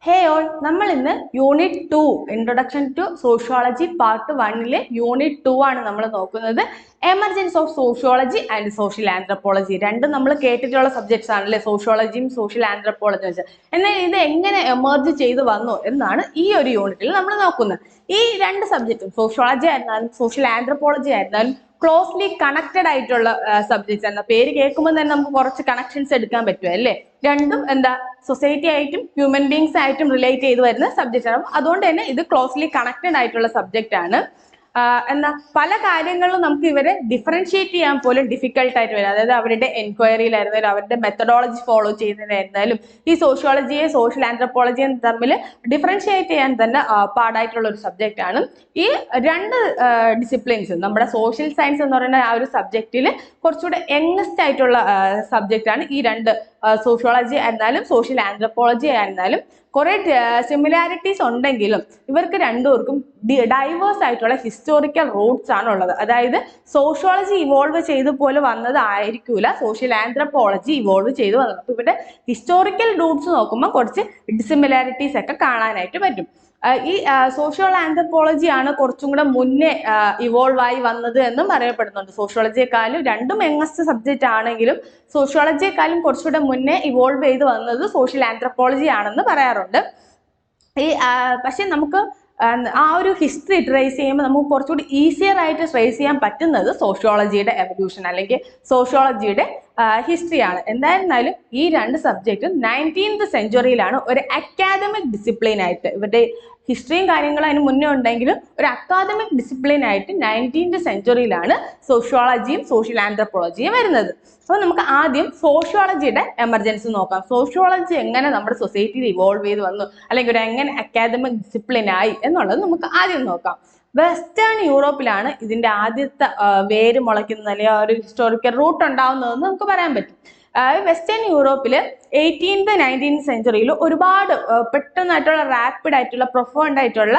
ഹേ all, നമ്മൾ ഇന്ന് unit 2 introduction to sociology part 1 unit 2 ആണ് നമ്മൾ നോക്കുന്നത്. Emergence of sociology and social anthropology രണ്ടും നമ്മൾ കേട്ടിട്ടുള്ള സബ്ജക്ട്സ് ആണല്ലേ, സോഷ്യോളജിയും സോഷ്യൽ ആന്ത്രപ്പോളജിയും വെച്ചാൽ. എന്നാൽ ഇത് എങ്ങനെ എമർജ് ചെയ്ത് വന്നു എന്നാണ് ഈ ഒരു യൂണിറ്റിൽ നമ്മൾ നോക്കുന്നത്. ഈ രണ്ട് സബ്ജക്റ്റും സോഷ്യോളജി ആയിരുന്നാലും സോഷ്യൽ ആന്ത്രപ്പോളജി ആയിരുന്നാലും ക്ലോസ്ലി കണക്റ്റഡ് ആയിട്ടുള്ള സബ്ജക്ട്സ് ആണ്. പേര് കേൾക്കുമ്പോൾ തന്നെ നമുക്ക് കുറച്ച് കണക്ഷൻസ് എടുക്കാൻ പറ്റും അല്ലേ. രണ്ടും എന്താ സൊസൈറ്റി ആയിട്ടും ഹ്യൂമൻ ബീങ്സ് ആയിട്ടും റിലേറ്റ് ചെയ്ത് വരുന്ന സബ്ജക്റ്റ് ആണ്. അതുകൊണ്ട് തന്നെ ഇത് ക്ലോസ്ലി കണക്റ്റഡ് ആയിട്ടുള്ള സബ്ജക്റ്റ് ആണ്. എന്താ പല കാര്യങ്ങളിലും നമുക്ക് ഇവരെ ഡിഫറൻഷിയേറ്റ് ചെയ്യാൻ പോലും ഡിഫിക്കൽട്ട് ആയിട്ട് വരും. അതായത് അവരുടെ എൻക്വയറിയിലായിരുന്നാലും അവരുടെ മെത്തഡോളജി ഫോളോ ചെയ്യുന്നതിനായിരുന്നാലും ഈ സോഷ്യോളജിയെ സോഷ്യൽ ആന്ത്രപ്പോളജിയും തമ്മിൽ ഡിഫറൻഷിയേറ്റ് ചെയ്യാൻ തന്നെ പാടായിട്ടുള്ള ഒരു സബ്ജക്റ്റ് ആണ്. ഈ രണ്ട് ഡിസിപ്ലിൻസും നമ്മുടെ സോഷ്യൽ സയൻസ് എന്ന് പറയുന്ന ആ ഒരു സബ്ജക്റ്റിൽ കുറച്ചുകൂടെ യങ്ങസ്റ്റ് ആയിട്ടുള്ള സബ്ജക്റ്റ് ആണ് ഈ രണ്ട്. സോഷ്യോളജി ആയിരുന്നാലും സോഷ്യൽ ആന്ത്രപ്പോളജി ആയിരുന്നാലും കുറെ സിമിലാരിറ്റീസ് ഉണ്ടെങ്കിലും ഇവർക്ക് രണ്ടുപേർക്കും ഡൈവേഴ്സ് ആയിട്ടുള്ള ഹിസ്റ്റോറിക്കൽ റൂട്ട്സ് ആണ് ഉള്ളത്. അതായത് സോഷ്യോളജി ഇവോൾവ് ചെയ്ത് പോലെ വന്നത് ആയിരിക്കൂല സോഷ്യൽ ആന്ത്രപ്പോളജി ഇവോൾവ് ചെയ്ത് വന്നത്. അപ്പൊ ഇവരുടെ ഹിസ്റ്റോറിക്കൽ റൂട്ട്സ് നോക്കുമ്പോൾ കുറച്ച് ഡിസിമിലാരിറ്റീസ് ഒക്കെ കാണാനായിട്ട് പറ്റും. ഈ സോഷ്യോ ആന്ത്രപ്പോളജി ആണ് കുറച്ചും കൂടെ മുന്നേ ഇവോൾവ് ആയി വന്നത് എന്നും പറയപ്പെടുന്നുണ്ട്. സോഷ്യോളജിയെക്കാളും രണ്ടും യങ്ങസ്റ്റ് സബ്ജക്റ്റ് ആണെങ്കിലും സോഷ്യോളജിയെക്കാളും കുറച്ചുകൂടെ മുന്നേ ഇവോൾവ് ചെയ്ത് വന്നത് സോഷ്യൽ ആന്ത്രപ്പോളജി ആണെന്ന് പറയാറുണ്ട്. ഈ പക്ഷെ നമുക്ക് ആ ഒരു ഹിസ്റ്ററി ട്രേസ് ചെയ്യുമ്പോൾ നമുക്ക് കുറച്ചുകൂടി ഈസിയർ ആയിട്ട് ട്രേസ് ചെയ്യാൻ പറ്റുന്നത് സോഷ്യോളജിയുടെ എവല്യൂഷൻ അല്ലെങ്കിൽ സോഷ്യോളജിയുടെ ഹിസ്റ്ററിയാണ്. എന്തായിരുന്നാലും ഈ രണ്ട് സബ്ജക്റ്റും 19th സെഞ്ച്വറിയിലാണ് ഒരു അക്കാദമിക് ഡിസിപ്ലിൻ ആയിട്ട്, ഇവരുടെ ഹിസ്റ്ററിയും കാര്യങ്ങളും അതിന് മുന്നേ ഉണ്ടെങ്കിലും ഒരു അക്കാദമിക് ഡിസിപ്ലിൻ ആയിട്ട് 19th സെഞ്ച്വറിയിലാണ് സോഷ്യോളജിയും സോഷ്യൽ ആന്ത്രപ്പോളജിയും വരുന്നത്. അപ്പോൾ നമുക്ക് ആദ്യം സോഷ്യോളജിയുടെ എമർജൻസി നോക്കാം. സോഷ്യോളജി എങ്ങനെ നമ്മുടെ സൊസൈറ്റിയിൽ ഇവോൾവ് ചെയ്ത് വന്നു അല്ലെങ്കിൽ ഒരു എങ്ങനെ അക്കാദമിക് ഡിസിപ്ലിൻ ആയി എന്നുള്ളത് നമുക്ക് ആദ്യം നോക്കാം. വെസ്റ്റേൺ യൂറോപ്പിലാണ് ഇതിന്റെ ആദ്യത്തെ വേര് മുളയ്ക്കുന്നത് അല്ലെങ്കിൽ ഒരു ഹിസ്റ്റോറിക്കൽ റൂട്ട് ഉണ്ടാവുന്നതെന്ന് നമുക്ക് പറയാൻ പറ്റും. വെസ്റ്റേൺ യൂറോപ്പിൽ 18th 19th സെഞ്ച്വറിയിൽ ഒരുപാട് പെട്ടെന്നായിട്ടുള്ള റാപ്പിഡ് ആയിട്ടുള്ള പ്രൊഫൗണ്ട് ആയിട്ടുള്ള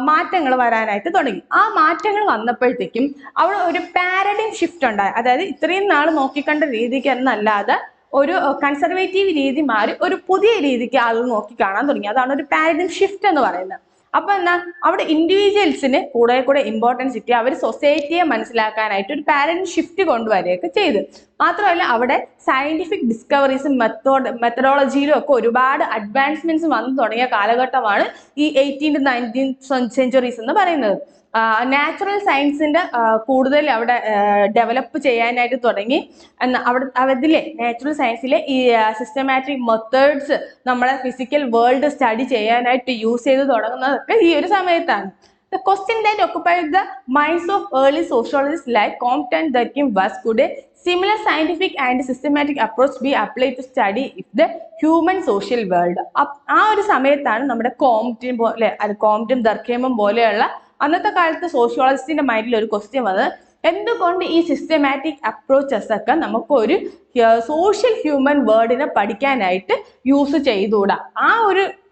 മാറ്റങ്ങൾ വരാനായിട്ട് തുടങ്ങി. ആ മാറ്റങ്ങൾ വന്നപ്പോഴത്തേക്കും അവിടെ ഒരു പാരഡൈം ഷിഫ്റ്റ് ഉണ്ടായി. അതായത് ഇത്രയും നാൾ നോക്കിക്കണ്ട രീതിക്ക് എന്നല്ലാതെ ഒരു കൺസർവേറ്റീവ് രീതി മാറി ഒരു പുതിയ രീതിക്ക് ആളുകൾ നോക്കി കാണാൻ തുടങ്ങി. അതാണ് ഒരു പാരഡൈം ഷിഫ്റ്റ് എന്ന് പറയുന്നത്. അപ്പൊ എന്താ അവിടെ ഇൻഡിവിജ്വൽസിന് കൂടെ ഇമ്പോർട്ടൻസ് കിട്ടി. അവർ സൊസൈറ്റിയെ മനസ്സിലാക്കാനായിട്ട് ഒരു പാരഡൈം ഷിഫ്റ്റ് കൊണ്ടുവരികയൊക്കെ ചെയ്തു. മാത്രമല്ല അവിടെ സയന്റിഫിക് ഡിസ്കവറീസും മെത്തഡോളജിയിലും ഒക്കെ ഒരുപാട് അഡ്വാൻസ്മെന്റ്സ് വന്നു തുടങ്ങിയ കാലഘട്ടമാണ് ഈ 18th 19th സെഞ്ച്വറീസ് എന്ന് പറയുന്നത്. നാച്ചുറൽ സയൻസിന്റെ കൂടുതൽ അവിടെ ഡെവലപ്പ് ചെയ്യാനായിട്ട് തുടങ്ങി. അതിലെ നാച്ചുറൽ സയൻസിലെ ഈ സിസ്റ്റമാറ്റിക് മെത്തേഡ്സ് നമ്മളെ ഫിസിക്കൽ വേൾഡ് സ്റ്റഡി ചെയ്യാനായിട്ട് യൂസ് ചെയ്ത് തുടങ്ങുന്നതൊക്കെ ഈ ഒരു സമയത്താണ്. The question that occupied the minds of early sociologists like Comte and Durkheim was, could a similar scientific and systematic approach be applied to study if the human social world? ആ ഒരു സമയത്താണ് നമ്മുടെ കോംറ്റും ദർഖേമും പോലെയുള്ള അന്നത്തെ കാലത്ത് സോഷ്യോളജിസ്റ്റിന്റെ മൈൻഡിൽ ഒരു ക്വസ്റ്റ്യൻ വന്നത്, എന്തുകൊണ്ട് ഈ സിസ്റ്റമാറ്റിക് അപ്രോച്ചസ് ഒക്കെ നമുക്ക് ഒരു സോഷ്യൽ ഹ്യൂമൻ വേർഡിനെ പഠിക്കാനായിട്ട് യൂസ് ചെയ്തുകൂടാ?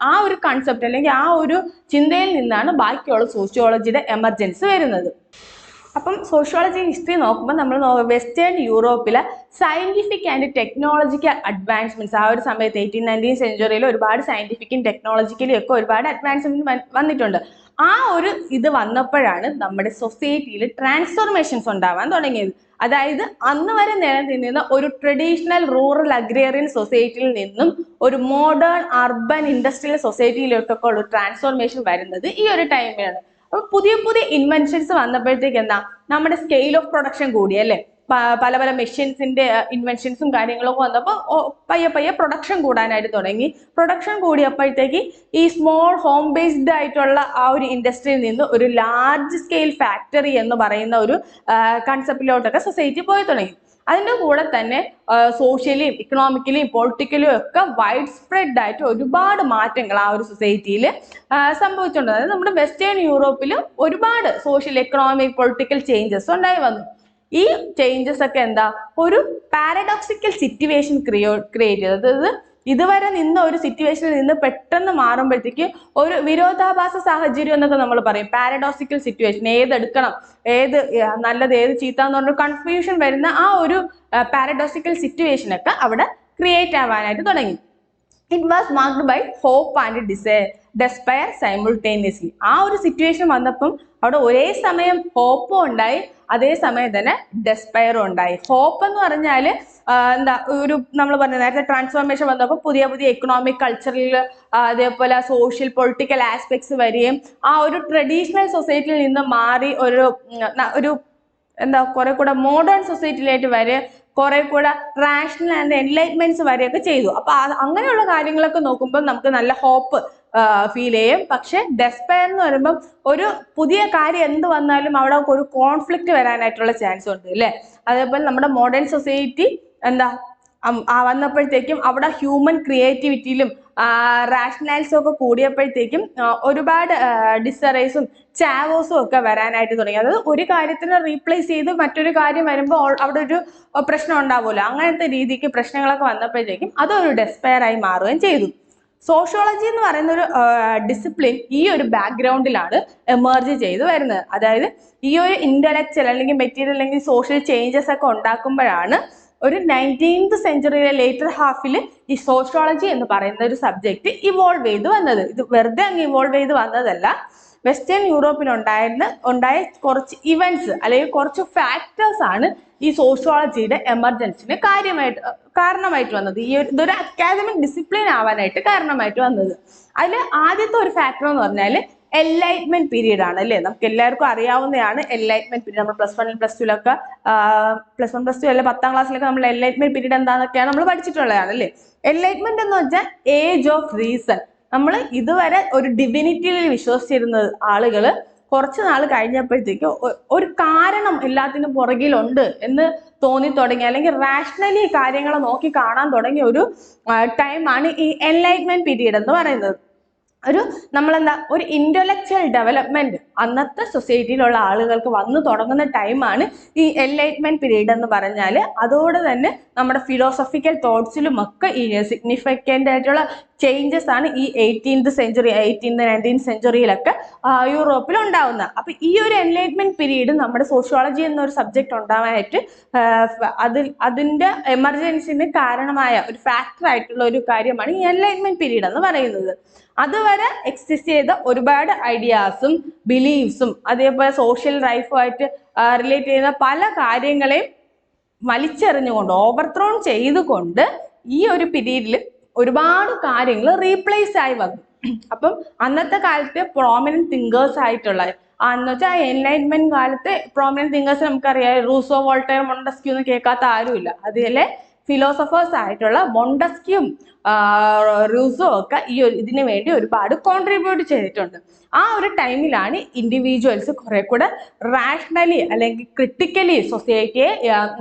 ആ ഒരു കൺസെപ്റ്റ് അല്ലെങ്കിൽ ആ ഒരു ചിന്തയിൽ നിന്നാണ് ബാക്കിയുള്ള സോഷ്യോളജിയുടെ എമർജൻസ് വരുന്നത്. അപ്പം സോഷ്യോളജി ഹിസ്റ്ററി നോക്കുമ്പോൾ നമ്മൾ വെസ്റ്റേൺ യൂറോപ്പിലെ സയന്റിഫിക് ആൻഡ് ടെക്നോളജിക്കൽ അഡ്വാൻസ്മെന്റ്സ് ആ ഒരു സമയത്ത് 18th 19th സെഞ്ച്വറിയിൽ ഒരുപാട് സയന്റിഫിക്കും ടെക്നോളജിക്കലും ഒക്കെ ഒരുപാട് അഡ്വാൻസ്മെന്റ് വന്നിട്ടുണ്ട്. ആ ഒരു ഇത് വന്നപ്പോഴാണ് നമ്മുടെ സൊസൈറ്റിയിൽ ട്രാൻസ്ഫോർമേഷൻസ് ഉണ്ടാവാൻ തുടങ്ങിയത്. അതായത് അന്ന് വരെ നിലനിന്നിരുന്ന ഒരു ട്രഡീഷണൽ റൂറൽ അഗ്രേറിയൻ സൊസൈറ്റിയിൽ നിന്നും ഒരു മോഡേൺ അർബൻ ഇൻഡസ്ട്രിയൽ സൊസൈറ്റിയിലേക്കൊക്കെ ഉള്ള ട്രാൻസ്ഫോർമേഷൻ വരുന്നത് ഈ ഒരു ടൈമിലാണ്. അപ്പൊ പുതിയ പുതിയ ഇൻവെൻഷൻസ് വന്നപ്പോഴത്തേക്ക് എന്താ നമ്മുടെ സ്കെയിൽ ഓഫ് പ്രൊഡക്ഷൻ കൂടി അല്ലേ. പല പല മെഷീൻസിന്റെ ഇൻവെൻഷൻസും കാര്യങ്ങളൊക്കെ വന്നപ്പോൾ പയ്യെ പ്രൊഡക്ഷൻ കൂടാനായിട്ട് തുടങ്ങി. പ്രൊഡക്ഷൻ കൂടിയപ്പോഴത്തേക്ക് ഈ സ്മോൾ ഹോം ബേസ്ഡ് ആയിട്ടുള്ള ആ ഒരു ഇൻഡസ്ട്രിയിൽ നിന്ന് ഒരു ലാർജ് സ്കെയിൽ ഫാക്ടറി എന്ന് പറയുന്ന ഒരു കൺസെപ്റ്റിലോട്ടൊക്കെ സൊസൈറ്റി പോയി തുടങ്ങി. അതിൻ്റെ കൂടെ തന്നെ സോഷ്യലിയും ഇക്കണോമിക്കലിയും പൊളിറ്റിക്കലും ഒക്കെ വൈഡ് സ്പ്രെഡ് ആയിട്ട് ഒരുപാട് മാറ്റങ്ങൾ ആ ഒരു സൊസൈറ്റിയിൽ സംഭവിച്ചിട്ടുണ്ട്. അതായത് നമ്മുടെ വെസ്റ്റേൺ യൂറോപ്പിൽ ഒരുപാട് സോഷ്യൽ എക്കണോമിക് പൊളിറ്റിക്കൽ ചേഞ്ചസ് ഉണ്ടായി വന്നു. ഈ ചേഞ്ചസ് ഒക്കെ എന്താ ഒരു പാരഡോക്സിക്കൽ സിറ്റുവേഷൻ ക്രിയേറ്റ് ചെയ്തത്. അതായത് ഇതുവരെ നിന്ന ഒരു സിറ്റുവേഷനിൽ നിന്ന് പെട്ടെന്ന് മാറുമ്പോഴത്തേക്ക് ഒരു വിരോധാഭാസ സാഹചര്യം എന്നൊക്കെ നമ്മൾ പറയും. പാരഡോക്സിക്കൽ സിറ്റുവേഷൻ, ഏതെടുക്കണം, ഏത് നല്ലത് ഏത് ചീത്ത എന്ന് പറഞ്ഞ കൺഫ്യൂഷൻ വരുന്ന ആ ഒരു പാരഡോക്സിക്കൽ സിറ്റുവേഷൻ ഒക്കെ അവിടെ ക്രിയേറ്റ് ആവാനായിട്ട് തുടങ്ങി. It was marked by hope and despair simultaneously. ആ ഒരു സിറ്റുവേഷൻ വന്നപ്പം അവിടെ ഒരേ സമയം ഹോപ്പും ഉണ്ടായി, അതേ സമയം തന്നെ ഡെസ്പയറും ഉണ്ടായി. ഹോപ്പ് എന്ന് പറഞ്ഞാൽ എന്താ ഒരു നമ്മൾ പറഞ്ഞ നേരത്തെ ട്രാൻസ്ഫോർമേഷൻ വന്നപ്പോൾ പുതിയ പുതിയ എക്കണോമിക് കൾച്ചറൽ അതേപോലെ സോഷ്യൽ പൊളിറ്റിക്കൽ ആസ്പെക്ട്സ് വരികയും ആ ഒരു ട്രഡീഷണൽ സൊസൈറ്റിയിൽ നിന്ന് മാറി ഒരു എന്താ കുറെ കൂടെ മോഡേൺ സൊസൈറ്റിയിലായിട്ട് വരെ കുറെ കൂടെ റാഷണൽ ആൻഡ് എൻലൈറ്റ്മെന്റ്സ് വരെയൊക്കെ ചെയ്തു. അപ്പൊ അങ്ങനെയുള്ള കാര്യങ്ങളൊക്കെ നോക്കുമ്പോൾ നമുക്ക് നല്ല ഹോപ്പ് ഫീൽ ചെയ്യും. പക്ഷെ ഡെസ്പയർ എന്ന് പറയുമ്പോൾ ഒരു പുതിയ കാര്യം എന്ത് വന്നാലും അവിടെ ഒരു കോൺഫ്ലിക്റ്റ് വരാനായിട്ടുള്ള ചാൻസ് ഉണ്ട് അല്ലെ. അതേപോലെ നമ്മുടെ മോഡേൺ സൊസൈറ്റി എന്താ വന്നപ്പോഴത്തേക്കും അവിടെ ഹ്യൂമൻ ക്രിയേറ്റിവിറ്റിയിലും റാഷണാലിസം ഒക്കെ കൂടിയപ്പോഴത്തേക്കും ഒരുപാട് ഡിസറൈസും ചാവോസും ഒക്കെ വരാനായിട്ട് തുടങ്ങി. അതായത് ഒരു കാര്യത്തിനെ റീപ്ലേസ് ചെയ്ത് മറ്റൊരു കാര്യം വരുമ്പോൾ അവിടെ ഒരു പ്രശ്നം ഉണ്ടാവുമല്ലോ, അങ്ങനത്തെ രീതിക്ക് പ്രശ്നങ്ങളൊക്കെ വന്നപ്പോഴത്തേക്കും അതൊരു ഡെസ്പയർ ആയി മാറുകയും ചെയ്തു. സോഷ്യോളജി എന്ന് പറയുന്ന ഒരു ഡിസിപ്ലിൻ ഈ ഒരു ബാക്ക്ഗ്രൗണ്ടിലാണ് എമർജ് ചെയ്ത് വരുന്നത്. അതായത് ഈ ഒരു ഇന്റലക്ച്വൽ അല്ലെങ്കിൽ മെറ്റീരിയൽ അല്ലെങ്കിൽ സോഷ്യൽ ചേഞ്ചസ് ഒക്കെ ഉണ്ടാക്കുമ്പോഴാണ് ഒരു 19th സെഞ്ചുറിയിലെ ലേറ്റർ ഹാഫിൽ ഈ സോഷ്യോളജി എന്ന് പറയുന്ന ഒരു സബ്ജക്റ്റ് ഇവോൾവ് ചെയ്ത് വന്നത്. ഇത് വെറുതെ അങ്ങ് ഇവോൾവ് ചെയ്ത് വന്നതല്ല. വെസ്റ്റേൺ യൂറോപ്പിനുണ്ടായ കുറച്ച് ഇവന്റ്സ് അല്ലെങ്കിൽ കുറച്ച് ഫാക്ടേഴ്സ് ആണ് ഈ സോഷ്യോളജിയുടെ എമർജൻസിന് കാരണമായിട്ട് വന്നത്. ഇതൊരു അക്കാദമിക് ഡിസിപ്ലിൻ ആവാനായിട്ട് കാരണമായിട്ട് വന്നത്. അതിൽ ആദ്യത്തെ ഒരു ഫാക്ടർ എന്ന് പറഞ്ഞാൽ എൻലൈറ്റ്മെന്റ് പീരീഡ് ആണ് അല്ലേ. നമുക്ക് എല്ലാവർക്കും അറിയാവുന്നതാണ് എൻലൈറ്റ്മെന്റ് പീരീഡ്. നമ്മൾ +1 +2 +2 അല്ലെ 10ാം ക്ലാസ്സിലൊക്കെ നമ്മൾ എൻലൈറ്റ്മെന്റ് പീരീഡ് എന്താണെന്നൊക്കെയാണ് നമ്മൾ പഠിച്ചിട്ടുള്ളതാണ് അല്ലേ. എൻലൈറ്റ്മെന്റ് എന്ന് വെച്ചാൽ ഏജ് ഓഫ് റീസൺ. നമ്മൾ ഇതുവരെ ഒരു ഡിവിനിറ്റിയിൽ വിശ്വസിച്ചിരുന്ന ആളുകൾ കുറച്ച് നാൾ കഴിഞ്ഞപ്പോഴത്തേക്ക് ഒരു കാരണം എല്ലാത്തിനും പുറകിലുണ്ട് എന്ന് തോന്നി തുടങ്ങി, അല്ലെങ്കിൽ റാഷണലി കാര്യങ്ങളെ നോക്കി കാണാൻ തുടങ്ങിയ ഒരു ടൈമാണ് ഈ എൻലൈറ്റ്മെന്റ് പീരീഡ് എന്ന് പറയുന്നത്. ഒരു ഇന്റലക്ച്വൽ ഡെവലപ്മെന്റ് അന്നത്തെ സൊസൈറ്റിയിലുള്ള ആളുകൾക്ക് വന്നു തുടങ്ങുന്ന ടൈമാണ് ഈ എൻലൈറ്റ്മെന്റ് പീരീഡ് എന്ന് പറഞ്ഞാൽ. അതോടെ തന്നെ നമ്മുടെ ഫിലോസഫിക്കൽ തോട്ട്സിലും ഒക്കെ ഈ സിഗ്നിഫിക്കൻ്റ് ആയിട്ടുള്ള ചേഞ്ചസ് ആണ് ഈ 18th സെഞ്ചുറി 19th സെഞ്ചുറിയിലൊക്കെ യൂറോപ്പിൽ ഉണ്ടാവുന്നത്. അപ്പൊ ഈ ഒരു എൻലൈറ്റ്മെന്റ് പീരീഡ് നമ്മുടെ സോഷ്യോളജി എന്നൊരു സബ്ജക്ട് ഉണ്ടാവാനായിട്ട് അതിന്റെ എമർജൻസിന് കാരണമായ ഒരു ഫാക്ടർ ആയിട്ടുള്ള ഒരു കാര്യമാണ് ഈ എൻലൈറ്റ്മെന്റ് പീരീഡ് എന്ന് പറയുന്നത്. അതുവരെ എക്സിസ്റ്റ് ചെയ്ത ഒരുപാട് ഐഡിയാസും ബിലീഫ്സും അതേപോലെ സോഷ്യൽ ലൈഫുമായിട്ട് റിലേറ്റ് ചെയ്യുന്ന പല കാര്യങ്ങളെയും വലിച്ചെറിഞ്ഞുകൊണ്ട് ഓവർത്രോൺ ചെയ്തുകൊണ്ട് ഈ ഒരു പീരീഡിൽ ഒരുപാട് കാര്യങ്ങൾ റീപ്ലേസ് ആയി വന്നു. അപ്പം അന്നത്തെ കാലത്ത് പ്രോമിനന്റ് തിങ്കേഴ്സ് ആയിട്ടുള്ള എന്ന് വെച്ചാൽ എൻലൈറ്റ്മെന്റ് കാലത്ത് പ്രോമിനന്റ് തിങ്കേഴ്സ് നമുക്കറിയാം, റൂസോ, വോൾട്ടയർ, മൊണ്ടസ്ക്യൂ എന്ന് കേൾക്കാത്ത ആരുമില്ല. അതിലെ ഫിലോസഫേഴ്സ് ആയിട്ടുള്ള മൊണ്ടസ്ക്യൂം റൂസോ ഒക്കെ ഇതിനു വേണ്ടി ഒരുപാട് കോൺട്രിബ്യൂട്ട് ചെയ്തിട്ടുണ്ട്. ആ ഒരു ടൈമിലാണ് ഇൻഡിവിജ്വൽസ് കുറെ കൂടെ റാഷണലി അല്ലെങ്കിൽ ക്രിട്ടിക്കലി സൊസൈറ്റിയെ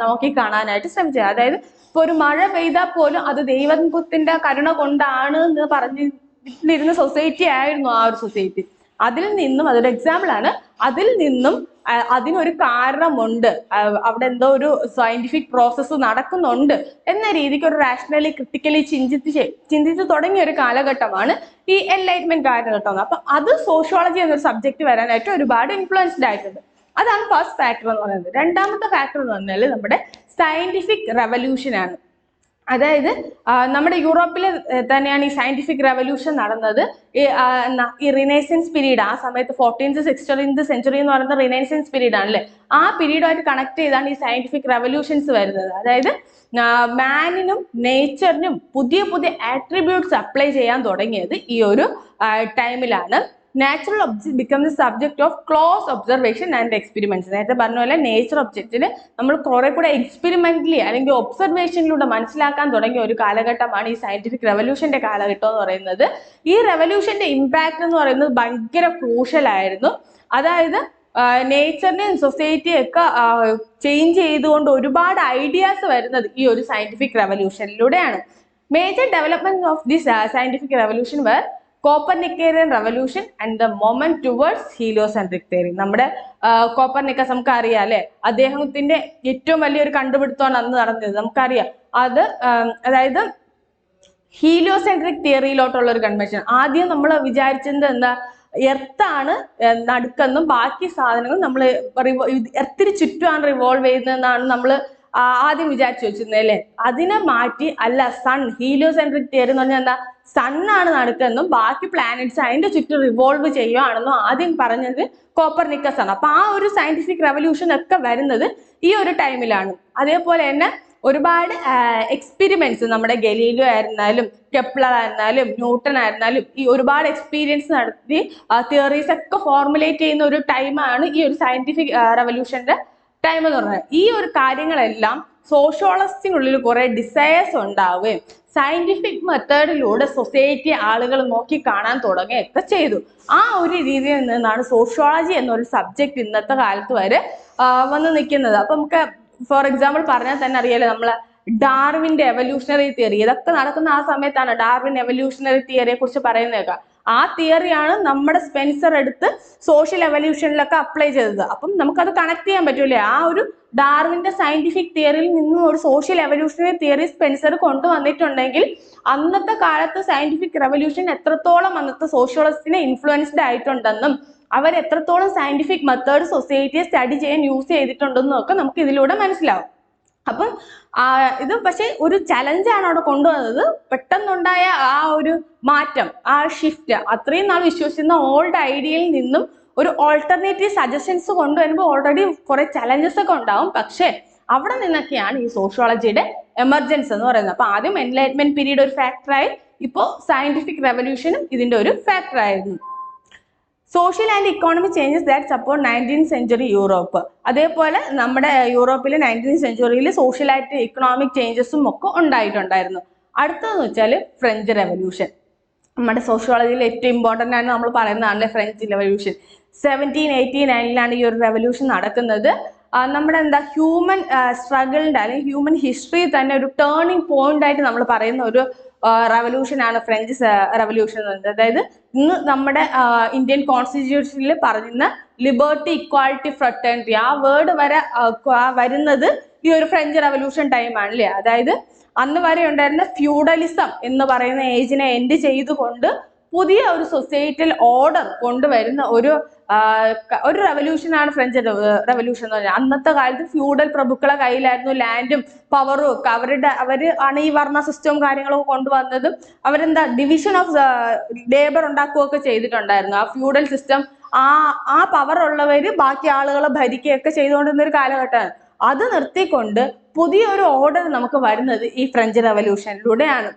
നോക്കി കാണാനായിട്ട് ശ്രമിച്ചത്. അതായത് ഇപ്പൊ ഒരു മഴ പെയ്താൽ പോലും അത് ദൈവത്തിന്റെ കരുണ കൊണ്ടാണ് എന്ന് പറഞ്ഞിരുന്ന സൊസൈറ്റി ആയിരുന്നു ആ ഒരു സൊസൈറ്റി. അതിൽ നിന്നും അതൊരു എക്സാമ്പിൾ ആണ്. അതിൽ നിന്നും അതിനൊരു കാരണമുണ്ട്, അവിടെ എന്തോ ഒരു സയന്റിഫിക് പ്രോസസ്സ് നടക്കുന്നുണ്ട് എന്ന രീതിക്ക് ഒരു റാഷണലി ക്രിട്ടിക്കലി ചിന്തിച്ച് തുടങ്ങിയ ഒരു കാലഘട്ടമാണ് ഈ എൻലൈറ്റ്മെന്റ് കാലഘട്ടം. അപ്പൊ അത് സോഷ്യോളജി എന്നൊരു സബ്ജക്ട് വരാനായിട്ട് ഒരുപാട് ഇൻഫ്ലുവൻസ്ഡ് ആയിട്ടുണ്ട്. അതാണ് ഫസ്റ്റ് ഫാക്ടർ എന്ന് പറയുന്നത്. രണ്ടാമത്തെ ഫാക്ടർ എന്ന് പറഞ്ഞാൽ നമ്മുടെ സയന്റിഫിക് റെവല്യൂഷൻ ആണ്. അതായത് നമ്മുടെ യൂറോപ്പിൽ തന്നെയാണ് ഈ സയന്റിഫിക് റെവല്യൂഷൻ നടന്നത്. ഈ റിനൈസൻസ് പീരീഡ്, ആ സമയത്ത് 14th 16th സെഞ്ചുറി എന്ന് പറയുന്ന റിനൈസൻസ് പീരീഡ് ആണല്ലേ. ആ പീരീഡുമായിട്ട് കണക്ട് ചെയ്താണ് ഈ സയന്റിഫിക് റെവല്യൂഷൻസ് വരുന്നത്. അതായത് മാനിനും നേച്ചറിനും പുതിയ പുതിയ ആട്രിബ്യൂട്ട്സ് അപ്ലൈ ചെയ്യാൻ തുടങ്ങിയത് ഈ ഒരു ടൈമിലാണ്. Natural object become the subject of close observation and experiments. നേരത്തെ പറഞ്ഞ പോലെ നേച്ചർ ഒബ്ജക്റ്റിന് നമ്മൾ കുറെ കൂടെ എക്സ്പെരിമെന്റലി അല്ലെങ്കിൽ ഒബ്സർവേഷനിലൂടെ മനസ്സിലാക്കാൻ തുടങ്ങിയ ഒരു കാലഘട്ടമാണ് ഈ സയന്റിഫിക് റെവല്യൂഷന്റെ കാലഘട്ടം എന്ന് പറയുന്നത്. ഈ റെവല്യൂഷന്റെ ഇമ്പാക്ട് എന്ന് പറയുന്നത് ഭയങ്കര ക്രൂഷ്യൽ ആയിരുന്നു. അതായത് നേച്ചറിനെയും സൊസൈറ്റിയും ഒക്കെ ചേഞ്ച് ചെയ്തുകൊണ്ട് ഒരുപാട് ഐഡിയാസ് വരുന്നത് ഈ ഒരു സയന്റിഫിക് റെവല്യൂഷനിലൂടെയാണ്. Major development of this scientific revolution were Copernican revolution and the moment towards heliocentric theory. നമ്മുടെ കോപ്പർനിക്കസ് നമുക്ക് അറിയാം അല്ലെ, അദ്ദേഹത്തിന്റെ ഏറ്റവും വലിയൊരു കണ്ടുപിടുത്തമാണ് അന്ന് നടന്നത് നമുക്കറിയാം. അതായത് ഹീലിയോസെൻട്രിക് തിയറിയിലോട്ടുള്ള ഒരു കൺവെൻഷൻ. ആദ്യം നമ്മൾ വിചാരിച്ചത് എന്താ, എർത്താണ് നടുക്കെന്നും ബാക്കി സാധനങ്ങൾ നമ്മൾ എർത്തിന് ചുറ്റുമാണ് റിവോൾവ് ചെയ്യുന്നതെന്നാണ് നമ്മൾ ആദ്യം വിചാരിച്ചു വെച്ചിരുന്നത് അല്ലേ. അതിനെ മാറ്റി അല്ല, സൺ ഹീലിയോസെൻട്രിക് തിയറി എന്ന് പറഞ്ഞാൽ എന്താ, സണ്ണാണ് നടക്കുന്നതെന്നും ബാക്കി പ്ലാനറ്റ്സ് അതിന്റെ ചുറ്റും റിവോൾവ് ചെയ്യുകയാണെന്നും ആദ്യം പറഞ്ഞത് കോപ്പർനിക്കസ് ആണ്. അപ്പൊ ആ ഒരു സയന്റിഫിക് റെവല്യൂഷൻ ഒക്കെ വരുന്നത് ഈ ഒരു ടൈമിലാണ്. അതേപോലെ തന്നെ ഒരുപാട് എക്സ്പെരിമെന്റ്സ് നമ്മുടെ ഗലീലിയോ ആയിരുന്നാലും കെപ്ലർ ആയിരുന്നാലും ന്യൂട്ടൺ ആയിരുന്നാലും ഈ ഒരുപാട് എക്സ്പീരിയൻസ് നടത്തി തിയറീസ് ഒക്കെ ഫോർമുലേറ്റ് ചെയ്യുന്ന ഒരു ടൈമാണ് ഈ ഒരു സയന്റിഫിക് റെവല്യൂഷന്റെ ടൈം എന്ന് പറഞ്ഞത്. ഈ ഒരു കാര്യങ്ങളെല്ലാം സോഷ്യോളജിസ്റ്റിനുള്ളിൽ കുറെ ഡിസയേഴ്സ് ഉണ്ടാവുകയും സയന്റിഫിക് മെത്തേഡിലൂടെ സൊസൈറ്റി ആളുകൾ നോക്കി കാണാൻ തുടങ്ങുകയൊക്കെ ചെയ്തു. ആ ഒരു രീതിയിൽ നിന്നാണ് സോഷ്യോളജി എന്നൊരു സബ്ജക്ട് ഇന്നത്തെ കാലത്ത് വരെ വന്ന് നിൽക്കുന്നത്. അപ്പൊ നമുക്ക് ഫോർ എക്സാമ്പിൾ പറഞ്ഞാൽ തന്നെ അറിയാലോ, നമ്മള് ഡാർവിന്റെ എവല്യൂഷണറി തിയറി, ഇതൊക്കെ നടക്കുന്ന ആ സമയത്താണ് ഡാർവിൻ എവല്യൂഷണറി തിയറിയെ കുറിച്ച് പറയുന്നതൊക്കെ. ആ തിയറിയാണ് നമ്മുടെ സ്പെൻസർ എടുത്ത് സോഷ്യൽ എവല്യൂഷനിലൊക്കെ അപ്ലൈ ചെയ്തത്. അപ്പം നമുക്കത് കണക്ട് ചെയ്യാൻ പറ്റൂലേ, ആ ഒരു ഡാർവിന്റെ സയന്റിഫിക് തിയറിയിൽ നിന്നും ഒരു സോഷ്യൽ എവല്യൂഷണറി തിയറി സ്പെൻസർ കൊണ്ടുവന്നിട്ടുണ്ടെങ്കിൽ അന്നത്തെ കാലത്ത് സയന്റിഫിക് റെവല്യൂഷൻ എത്രത്തോളം അന്നത്തെ സോഷ്യോളജിസ്റ്റിനെ ഇൻഫ്ലുവൻസ്ഡ് ആയിട്ടുണ്ടെന്നും അവർ എത്രത്തോളം സയന്റിഫിക് മെത്തേഡ് സൊസൈറ്റിയെ സ്റ്റഡി ചെയ്യാൻ യൂസ് ചെയ്തിട്ടുണ്ടെന്നും ഒക്കെ നമുക്ക് ഇതിലൂടെ മനസ്സിലാവും. അപ്പം ഇത് പക്ഷെ ഒരു ചലഞ്ചാണ് അവിടെ കൊണ്ടുവന്നത്. പെട്ടെന്നുണ്ടായ ആ ഒരു മാറ്റം, ആ ഷിഫ്റ്റ്, അത്രയും നാൾ വിശ്വസിക്കുന്ന ഓൾഡ് ഐഡിയയിൽ നിന്നും ഒരു ഓൾട്ടർനേറ്റീവ് സജഷൻസ് കൊണ്ടുവരുമ്പോൾ ഓൾറെഡി കുറെ ചലഞ്ചസ് ഒക്കെ ഉണ്ടാവും. പക്ഷെ അവിടെ നിന്നൊക്കെയാണ് ഈ സോഷ്യോളജിയുടെ എമർജൻസ് എന്ന് പറയുന്നത്. അപ്പൊ ആദ്യം എൻലൈറ്റ്മെന്റ് പീരീഡ് ഒരു ഫാക്ടറായി, ഇപ്പോൾ സയന്റിഫിക് റെവല്യൂഷനും ഇതിന്റെ ഒരു ഫാക്ടർ ആയിരുന്നു. Social and economic changes that support 19th century Europe. അതേപോലെ നമ്മുടെ യൂറോപ്പിലെ 19th സെഞ്ചുറിയിൽ സോഷ്യലായിട്ട് ഇക്കണോമിക് ചേഞ്ചസും ഒക്കെ ഉണ്ടായിട്ടുണ്ടായിരുന്നു. അടുത്തതെന്ന് വെച്ചാൽ ഫ്രഞ്ച് റെവല്യൂഷൻ. നമ്മുടെ സോഷ്യോളജിയിൽ ഏറ്റവും ഇമ്പോർട്ടൻ്റ് ആണ് നമ്മൾ പറയുന്നതാണല്ലേ ഫ്രഞ്ച് റെവല്യൂഷൻ. 1789 ഈ ഒരു റെവല്യൂഷൻ നടക്കുന്നത്. നമ്മുടെ ഹ്യൂമൻ സ്ട്രഗിളിന്റെ അല്ലെങ്കിൽ ഹ്യൂമൻ ഹിസ്റ്ററി തന്നെ ഒരു ടേണിംഗ് പോയിന്റ് ആയിട്ട് നമ്മൾ പറയുന്ന ഒരു റെവല്യൂഷൻ ആണ് ഫ്രഞ്ച് റെവല്യൂഷൻ എന്ന് പറയുന്നത്. അതായത് ഇന്ന് നമ്മുടെ ഇന്ത്യൻ കോൺസ്റ്റിറ്റ്യൂഷനിൽ പറയുന്ന ലിബർട്ടി, ഇക്വാലിറ്റി, ഫ്രട്ടേണിറ്റി, ആ വേർഡ് വരെ വരുന്നത് ഈ ഒരു ഫ്രഞ്ച് റെവല്യൂഷൻ ടൈം ആണല്ലേ. അതായത് അന്ന് വരെ ഉണ്ടായിരുന്ന ഫ്യൂഡലിസം എന്ന് പറയുന്ന ഏജിനെ എൻഡ് ചെയ്തുകൊണ്ട് പുതിയ ഒരു സൊസൈറ്റൽ ഓർഡർ കൊണ്ടുവരുന്ന ഒരു റെവല്യൂഷനാണ് ഫ്രഞ്ച് റെവല്യൂഷൻ എന്ന് പറഞ്ഞാൽ. അന്നത്തെ കാലത്ത് ഫ്യൂഡൽ പ്രഭുക്കളെ കയ്യിലായിരുന്നു ലാൻഡും പവറും ഒക്കെ. അവര് ആണ് ഈ വർണ്ണ സിസ്റ്റവും കാര്യങ്ങളൊക്കെ കൊണ്ടുവന്നതും. ഡിവിഷൻ ഓഫ് ലേബർ ഉണ്ടാക്കുകയൊക്കെ ചെയ്തിട്ടുണ്ടായിരുന്നു. ആ ഫ്യൂഡൽ സിസ്റ്റം, ആ പവർ ഉള്ളവര് ബാക്കി ആളുകളെ ഭരിക്കുകയൊക്കെ ചെയ്തുകൊണ്ടിരുന്ന ഒരു കാലഘട്ടമാണ്. അത് നിർത്തിക്കൊണ്ട് പുതിയൊരു ഓർഡർ നമുക്ക് വരുന്നത് ഈ ഫ്രഞ്ച് റെവല്യൂഷനിലൂടെയാണ്.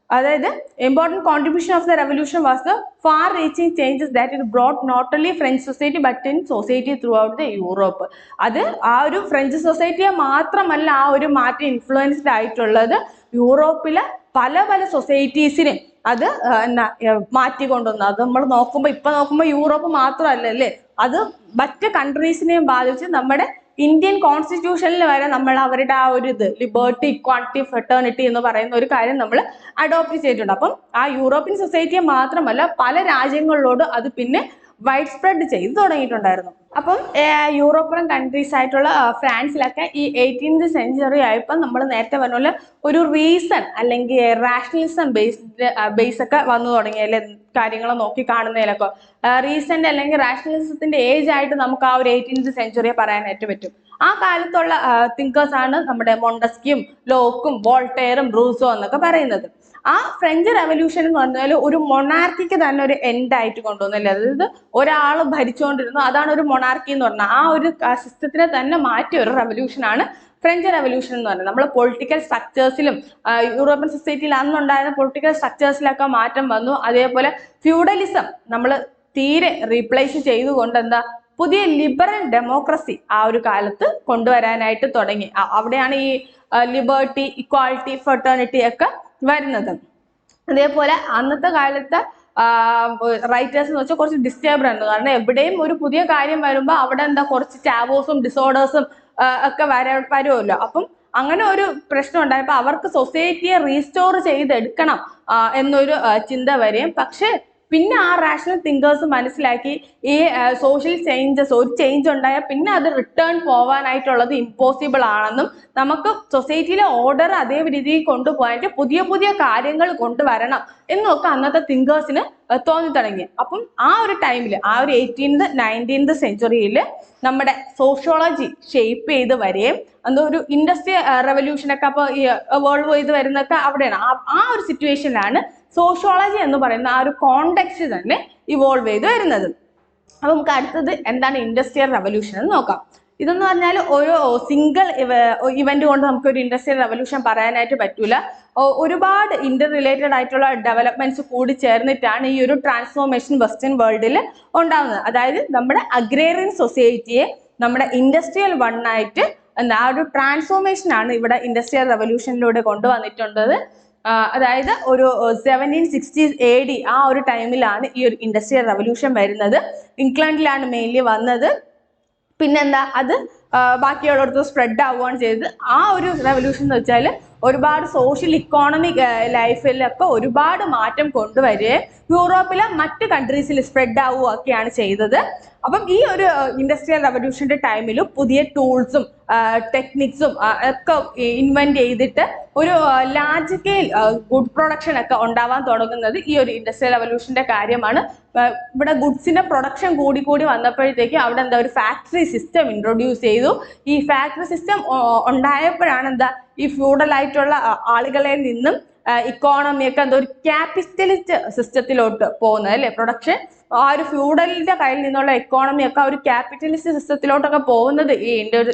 അതായത് important contribution of the revolution was the far reaching changes that it brought not only French society but in society throughout the Europe. അത് ആ ഒരു ഫ്രഞ്ച് സൊസൈറ്റിയെ മാത്രമല്ല ആ ഒരു മാറ്റം ഇൻഫ്ലുവൻസ്ഡ് ആയിട്ടുള്ളത് യൂറോപ്പിലെ പല പല സൊസൈറ്റീസിനെ അത് മാറ്റിക്കൊണ്ടുവന്നു. അത് നമ്മൾ നോക്കുമ്പോൾ യൂറോപ്പ് മാത്രമല്ലല്ലേ, അത് മറ്റ് കൺട്രീസിനെയും ബാധിച്ച് നമ്മുടെ ഇന്ത്യൻ കോൺസ്റ്റിറ്റ്യൂഷനിൽ വരെ നമ്മൾ അവരുടെ ആ ഒരു ലിബർട്ടി, ഇക്വാലിറ്റി, ഫ്രട്ടേണിറ്റി എന്ന് പറയുന്ന ഒരു കാര്യം നമ്മൾ അഡോപ്റ്റ് ചെയ്തിട്ടുണ്ട്. അപ്പം ആ യൂറോപ്യൻ സൊസൈറ്റിയെ മാത്രമല്ല പല രാജ്യങ്ങളിലോട് അത് പിന്നെ വൈഡ് സ്പ്രെഡ് ചെയ്ത് തുടങ്ങിയിട്ടുണ്ടായിരുന്നു. അപ്പം യൂറോപ്യൻ കൺട്രീസ് ആയിട്ടുള്ള ഫ്രാൻസിലൊക്കെ ഈ 18th സെഞ്ചുറി ആയപ്പോൾ നമ്മൾ നേരത്തെ പറഞ്ഞ പോലെ ഒരു റീസൺ അല്ലെങ്കിൽ റാഷണലിസം ബേസ് ഒക്കെ വന്നു തുടങ്ങിയല്ലേ, കാര്യങ്ങൾ നോക്കി കാണുന്നതിലൊക്കെ റീസൺ അല്ലെങ്കിൽ റാഷണലിസത്തിന്റെ ഏജ് ആയിട്ട് നമുക്ക് ആ ഒരു 18th സെഞ്ചുറിയെ പറയാനായിട്ട് പറ്റും. ആ കാലത്തുള്ള തിങ്കേഴ്സ് ആണ് നമ്മുടെ മോണ്ടസ്ക്യും, ലോക്കും, വോൾട്ടയറും, റൂസോ എന്നൊക്കെ പറയുന്നത്. ആ ഫ്രഞ്ച് റെവല്യൂഷൻ എന്ന് പറഞ്ഞാൽ ഒരു മൊണാർക്കിക്ക് തന്നെ ഒരു എൻഡ് ആയിട്ട് കൊണ്ടുവന്നല്ലേ. അതായത് ഒരാൾ ഭരിച്ചുകൊണ്ടിരുന്നു, അതാണ് ഒരു മൊണാർക്കി എന്ന് പറഞ്ഞാൽ. ആ ഒരു സിസ്റ്റത്തിനെ തന്നെ മാറ്റിയ ഒരു റെവല്യൂഷനാണ് ഫ്രഞ്ച് റെവല്യൂഷൻ എന്ന് പറയുന്നത്. നമ്മൾ പൊളിറ്റിക്കൽ സ്ട്രക്ചേഴ്സിലും യൂറോപ്യൻ സൊസൈറ്റിയിൽ അന്നുണ്ടായിരുന്ന പൊളിറ്റിക്കൽ സ്ട്രക്ചേഴ്സിലൊക്കെ മാറ്റം വന്നു. അതേപോലെ ഫ്യൂഡലിസം നമ്മൾ തീരെ റീപ്ലേസ് ചെയ്തുകൊണ്ട് പുതിയ ലിബറൽ ഡെമോക്രസി ആ ഒരു കാലത്ത് കൊണ്ടുവരാനായിട്ട് തുടങ്ങി. അവിടെയാണ് ഈ ലിബർട്ടി, ഇക്വാലിറ്റി, ഫ്രട്ടേണിറ്റി ഒക്കെ വരുന്നത്. അതേപോലെ അന്നത്തെ കാലത്ത് റൈറ്റേഴ്സ് എന്ന് വെച്ചാൽ കുറച്ച് ഡിസ്റ്റർബ്ഡ് ആണ്. കാരണം എവിടെയും ഒരു പുതിയ കാര്യം വരുമ്പോൾ അവിടെ കുറച്ച് ടാബോസും ഡിസോർഡേഴ്സും ഒക്കെ വരുമല്ലോ. അപ്പം അങ്ങനെ ഒരു പ്രശ്നം ഉണ്ടായപ്പോൾ അവർക്ക് സൊസൈറ്റിയെ റീസ്റ്റോർ ചെയ്തെടുക്കണം എന്നൊരു ചിന്ത വരെയും. പക്ഷെ പിന്നെ ആ റാഷണൽ തിങ്കേഴ്സ് മനസ്സിലാക്കി ഈ സോഷ്യൽ ചേഞ്ചസ്, ഒരു ചേഞ്ച് ഉണ്ടായാൽ പിന്നെ അത് റിട്ടേൺ പോവാനായിട്ടുള്ളത് ഇമ്പോസിബിൾ ആണെന്നും നമുക്ക് സൊസൈറ്റിയിലെ ഓർഡർ അതേ രീതിയിൽ കൊണ്ടുപോയിട്ട് പുതിയ പുതിയ കാര്യങ്ങൾ കൊണ്ടുവരണം എന്നൊക്കെ അന്നത്തെ തിങ്കേഴ്സിന് തോന്നി തുടങ്ങി. അപ്പം ആ ഒരു ടൈമിൽ, ആ ഒരു 18th 19th സെഞ്ചുറിയിൽ നമ്മുടെ സോഷ്യോളജി ഷേപ്പ് ചെയ്ത് വരെയും ഒരു ഇൻഡസ്ട്രിയൽ റെവല്യൂഷനൊക്കെ അപ്പോൾ ഈ എവോൾവ് ചെയ്ത് വരുന്നൊക്കെ അവിടെയാണ്. ആ ഒരു സിറ്റുവേഷനിലാണ് സോഷ്യോളജി എന്ന് പറയുന്ന ആ ഒരു കോണ്ടെക്സ്റ്റ് തന്നെ ഇവോൾവ് ചെയ്ത് വരുന്നത്. അപ്പൊ നമുക്ക് അടുത്തത് എന്താണ് ഇൻഡസ്ട്രിയൽ റവല്യൂഷൻ എന്ന് നോക്കാം. ഇതെന്ന് പറഞ്ഞാൽ ഒരു സിംഗിൾ ഇവന്റ് കൊണ്ട് നമുക്ക് ഒരു ഇൻഡസ്ട്രിയൽ റവല്യൂഷൻ പറയാനായിട്ട് പറ്റൂല. ഒരുപാട് ഇന്റർ റിലേറ്റഡ് ആയിട്ടുള്ള ഡെവലപ്മെന്റ്സ് കൂടി ചേർന്നിട്ടാണ് ഈ ഒരു ട്രാൻസ്ഫോർമേഷൻ വെസ്റ്റേൺ വേൾഡിൽ ഉണ്ടാകുന്നത്. അതായത് നമ്മുടെ അഗ്രേറിയൻ സൊസൈറ്റിയെ നമ്മുടെ ഇൻഡസ്ട്രിയൽ ആയിട്ട് എന്താ ആ ഒരു ട്രാൻസ്ഫോർമേഷൻ ആണ് ഇവിടെ ഇൻഡസ്ട്രിയൽ റവല്യൂഷനിലൂടെ കൊണ്ടുവന്നിട്ടുള്ളത്. അതായത് ഒരു 1760s AD ആ ഒരു ടൈമിലാണ് ഈ ഒരു ഇൻഡസ്ട്രിയൽ റവല്യൂഷൻ വരുന്നത്. ഇംഗ്ലണ്ടിലാണ് മെയിൻലി വന്നത്. പിന്നെന്താ അത് ബാക്കിയുള്ളടത്ത് സ്പ്രെഡ് ആവുകയാണ് ചെയ്തത്. ആ ഒരു റെവല്യൂഷൻ എന്ന് വെച്ചാൽ ഒരുപാട് സോഷ്യൽ ഇക്കോണമിക് ലൈഫിലൊക്കെ ഒരുപാട് മാറ്റം കൊണ്ടുവരികയും യൂറോപ്പിലെ മറ്റ് കൺട്രീസിൽ സ്പ്രെഡ് ആവുകയൊക്കെയാണ് ചെയ്തത്. അപ്പം ഈ ഒരു ഇൻഡസ്ട്രിയൽ റവല്യൂഷന്റെ ടൈമിൽ പുതിയ ടൂൾസും ടെക്നിക്സും ഒക്കെ ഇൻവെന്റ് ചെയ്തിട്ട് ഒരു ലാർജ് സ്കെയിൽ ഗുഡ് പ്രൊഡക്ഷൻ ഒക്കെ ഉണ്ടാവാൻ തുടങ്ങുന്നത് ഈ ഒരു ഇൻഡസ്ട്രിയൽ റവല്യൂഷന്റെ കാര്യമാണ്. ഇവിടെ ഗുഡ്സിന്റെ പ്രൊഡക്ഷൻ കൂടി വന്നപ്പോഴത്തേക്ക് അവിടെ എന്താ ഒരു ഫാക്ടറി സിസ്റ്റം ഇൻട്രൊഡ്യൂസ് ചെയ്തു. ഈ ഫാക്ടറി സിസ്റ്റം ഉണ്ടായപ്പോഴാണ് എന്താ ഈ ഫ്യൂഡൽ ആയിട്ടുള്ള ആളുകളിൽ നിന്നും ഇക്കോണമിയൊക്കെ എന്താ ഒരു ക്യാപിറ്റലിസ്റ്റ് സിസ്റ്റത്തിലോട്ട് പോകുന്നത് അല്ലെ. പ്രൊഡക്ഷൻ ആ ഒരു ഫ്യൂഡലിന്റെ കയ്യിൽ നിന്നുള്ള എക്കോണമി ഒക്കെ ഒരു ക്യാപിറ്റലിസ്റ്റ് സിസ്റ്റത്തിലോട്ടൊക്കെ പോകുന്നത് ഈ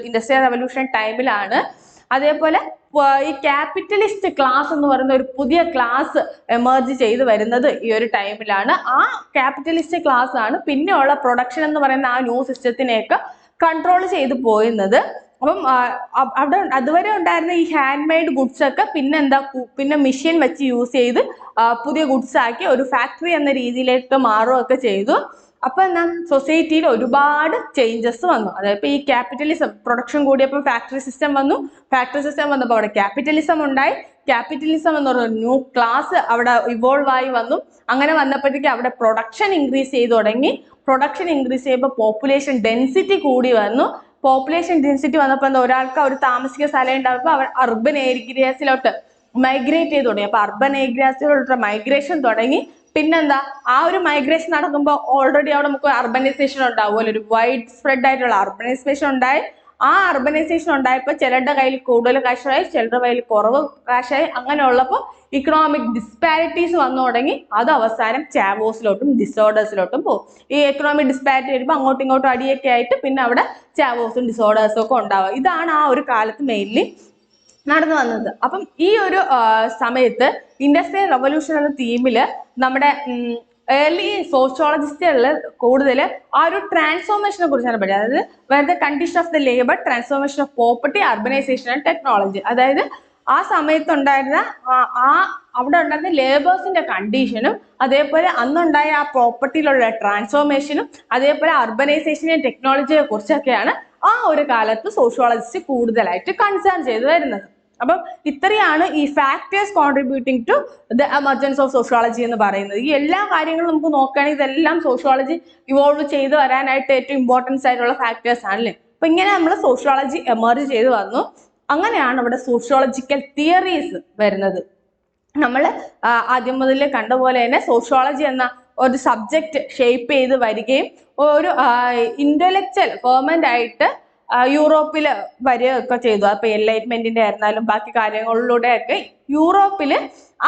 ഇൻഡസ്ട്രിയൽ റവല്യൂഷൻ ടൈമിലാണ്. അതേപോലെ ഈ ക്യാപിറ്റലിസ്റ്റ് ക്ലാസ് എന്ന് പറയുന്ന ഒരു പുതിയ ക്ലാസ് എമർജ് ചെയ്ത് വരുന്നത് ഈ ഒരു ടൈമിലാണ്. ആ ക്യാപിറ്റലിസ്റ്റ് ക്ലാസ് ആണ് പിന്നെയുള്ള പ്രൊഡക്ഷൻ എന്ന് പറയുന്ന ആ ന്യൂ സിസ്റ്റത്തിനെയൊക്കെ കൺട്രോൾ ചെയ്ത് പോയിരുന്നത്. അപ്പം അവിടെ അതുവരെ ഉണ്ടായിരുന്ന ഈ ഹാൻഡ് മെയ്ഡ് ഗുഡ്സ് ഒക്കെ പിന്നെ മെഷീൻ വെച്ച് യൂസ് ചെയ്ത് പുതിയ ഗുഡ്സ് ആക്കി ഒരു ഫാക്ടറി എന്ന രീതിയിലേക്ക് മാറുകയൊക്കെ ചെയ്തു. അപ്പൊ എന്താ സൊസൈറ്റിയിൽ ഒരുപാട് ചേഞ്ചസ് വന്നു. അതായത് ഈ ക്യാപിറ്റലിസം പ്രൊഡക്ഷൻ കൂടിയപ്പോൾ ഫാക്ടറി സിസ്റ്റം വന്നു. ഫാക്ടറി സിസ്റ്റം വന്നപ്പോൾ അവിടെ ക്യാപിറ്റലിസം ഉണ്ടായി. ക്യാപിറ്റലിസം എന്ന് പറയുന്ന ന്യൂ ക്ലാസ് അവിടെ ഇവോൾവ് ആയി വന്നു. അങ്ങനെ വന്നപ്പോഴത്തേക്ക് അവിടെ പ്രൊഡക്ഷൻ ഇൻക്രീസ് ചെയ്ത് തുടങ്ങി. പ്രൊഡക്ഷൻ ഇൻക്രീസ് ചെയ്യുമ്പോൾ പോപ്പുലേഷൻ ഡെൻസിറ്റി കൂടി വന്നു. പോപ്പുലേഷൻ ഡെൻസിറ്റി വന്നപ്പോൾ എന്താ ഒരാൾക്ക് അവർ താമസിക്കുന്ന സ്ഥലം ഉണ്ടാകുമ്പോൾ അവർ അർബൻ ഏരിയാസിലോട്ട് മൈഗ്രേറ്റ് ചെയ്ത് തുടങ്ങി. അപ്പൊ അർബൻ ഏരിയാസിലോട്ട് മൈഗ്രേഷൻ തുടങ്ങി. പിന്നെന്താ ആ ഒരു മൈഗ്രേഷൻ നടക്കുമ്പോൾ ഓൾറെഡി അവിടെ നമുക്ക് അർബനൈസേഷൻ ഉണ്ടാവുമല്ലോ. ഒരു വൈഡ് സ്പ്രെഡ് ആയിട്ടുള്ള അർബനൈസേഷൻ ഉണ്ടായി. ആ അർബനൈസേഷൻ ഉണ്ടായപ്പോൾ ചിലരുടെ കയ്യിൽ കൂടുതൽ കാശായി, ചിലരുടെ കയ്യിൽ കുറവ് കാശായി. അങ്ങനെ ഉള്ളപ്പോൾ ഇക്കണോമിക് ഡിസ്പാരിറ്റീസ് വന്നു തുടങ്ങി. അത് അവസാനം ചാവോസിലോട്ടും ഡിസോർഡേഴ്സിലോട്ടും പോകും. ഈ എക്കണോമിക് ഡിസ്പാരിറ്റി വരുമ്പോൾ അങ്ങോട്ടും ഇങ്ങോട്ടും അടിയൊക്കെ ആയിട്ട് പിന്നെ അവിടെ ചാവോസും ഡിസോർഡേഴ്സും ഒക്കെ ഉണ്ടാവുക. ഇതാണ് ആ ഒരു കാലത്ത് മെയിൻലി നടന്നു വന്നത്. അപ്പം ഈ ഒരു സമയത്ത് ഇൻഡസ്ട്രിയൽ റവല്യൂഷൻ എന്ന തീമില് നമ്മുടെ ഏർലി സോഷ്യോളജിസ്റ്റുകളിൽ കൂടുതൽ ആ ഒരു ട്രാൻസ്ഫോർമേഷനെ കുറിച്ചാണ് പറയുന്നത്. അതായത് വെറുതെ condition of the labour, transformation of property, urbanisation and technology. അതായത് ആ സമയത്തുണ്ടായിരുന്ന അവിടെ ഉണ്ടായിരുന്ന ലേബേഴ്സിന്റെ കണ്ടീഷനും അതേപോലെ അന്നുണ്ടായ ആ പ്രോപ്പർട്ടിയിലുള്ള ട്രാൻസ്ഫോർമേഷനും അതേപോലെ അർബനൈസേഷനെയും ടെക്നോളജിയെ കുറിച്ചൊക്കെയാണ് ആ ഒരു കാലത്ത് സോഷ്യോളജിസ്റ്റ് കൂടുതലായിട്ട് കൺസേൺ ചെയ്ത് വരുന്നത്. അപ്പം ഇത്രയാണ് ഈ factors contributing to the emergence of sociology എന്ന് പറയുന്നത്. ഈ എല്ലാ കാര്യങ്ങളും നമുക്ക് നോക്കുകയാണെങ്കിൽ ഇതെല്ലാം സോഷ്യോളജി ഇവോൾവ് ചെയ്ത് വരാനായിട്ട് ഏറ്റവും ഇമ്പോർട്ടൻസ് ആയിട്ടുള്ള ഫാക്ടേഴ്സ് ആണല്ലേ. അപ്പൊ ഇങ്ങനെ നമ്മൾ സോഷ്യോളജി എമർജ് ചെയ്ത് വന്നു. അങ്ങനെയാണ് ഇവിടെ സോഷ്യോളജിക്കൽ തിയറീസ് വരുന്നത്. നമ്മൾ ആദ്യം മുതൽ കണ്ട പോലെ തന്നെ സോഷ്യോളജി എന്ന ഒരു സബ്ജക്റ്റ് ഷേപ്പ് ചെയ്ത് വരികയും ഒരു ഇന്റലക്ച്വൽ ഫെർമെന്റ് ആയിട്ട് യൂറോപ്പിൽ വരികയൊക്കെ ചെയ്തു. അപ്പൊ എൻലൈറ്റ്മെന്റിന്റെ ആയിരുന്നാലും ബാക്കി കാര്യങ്ങളിലൂടെയൊക്കെ യൂറോപ്പിൽ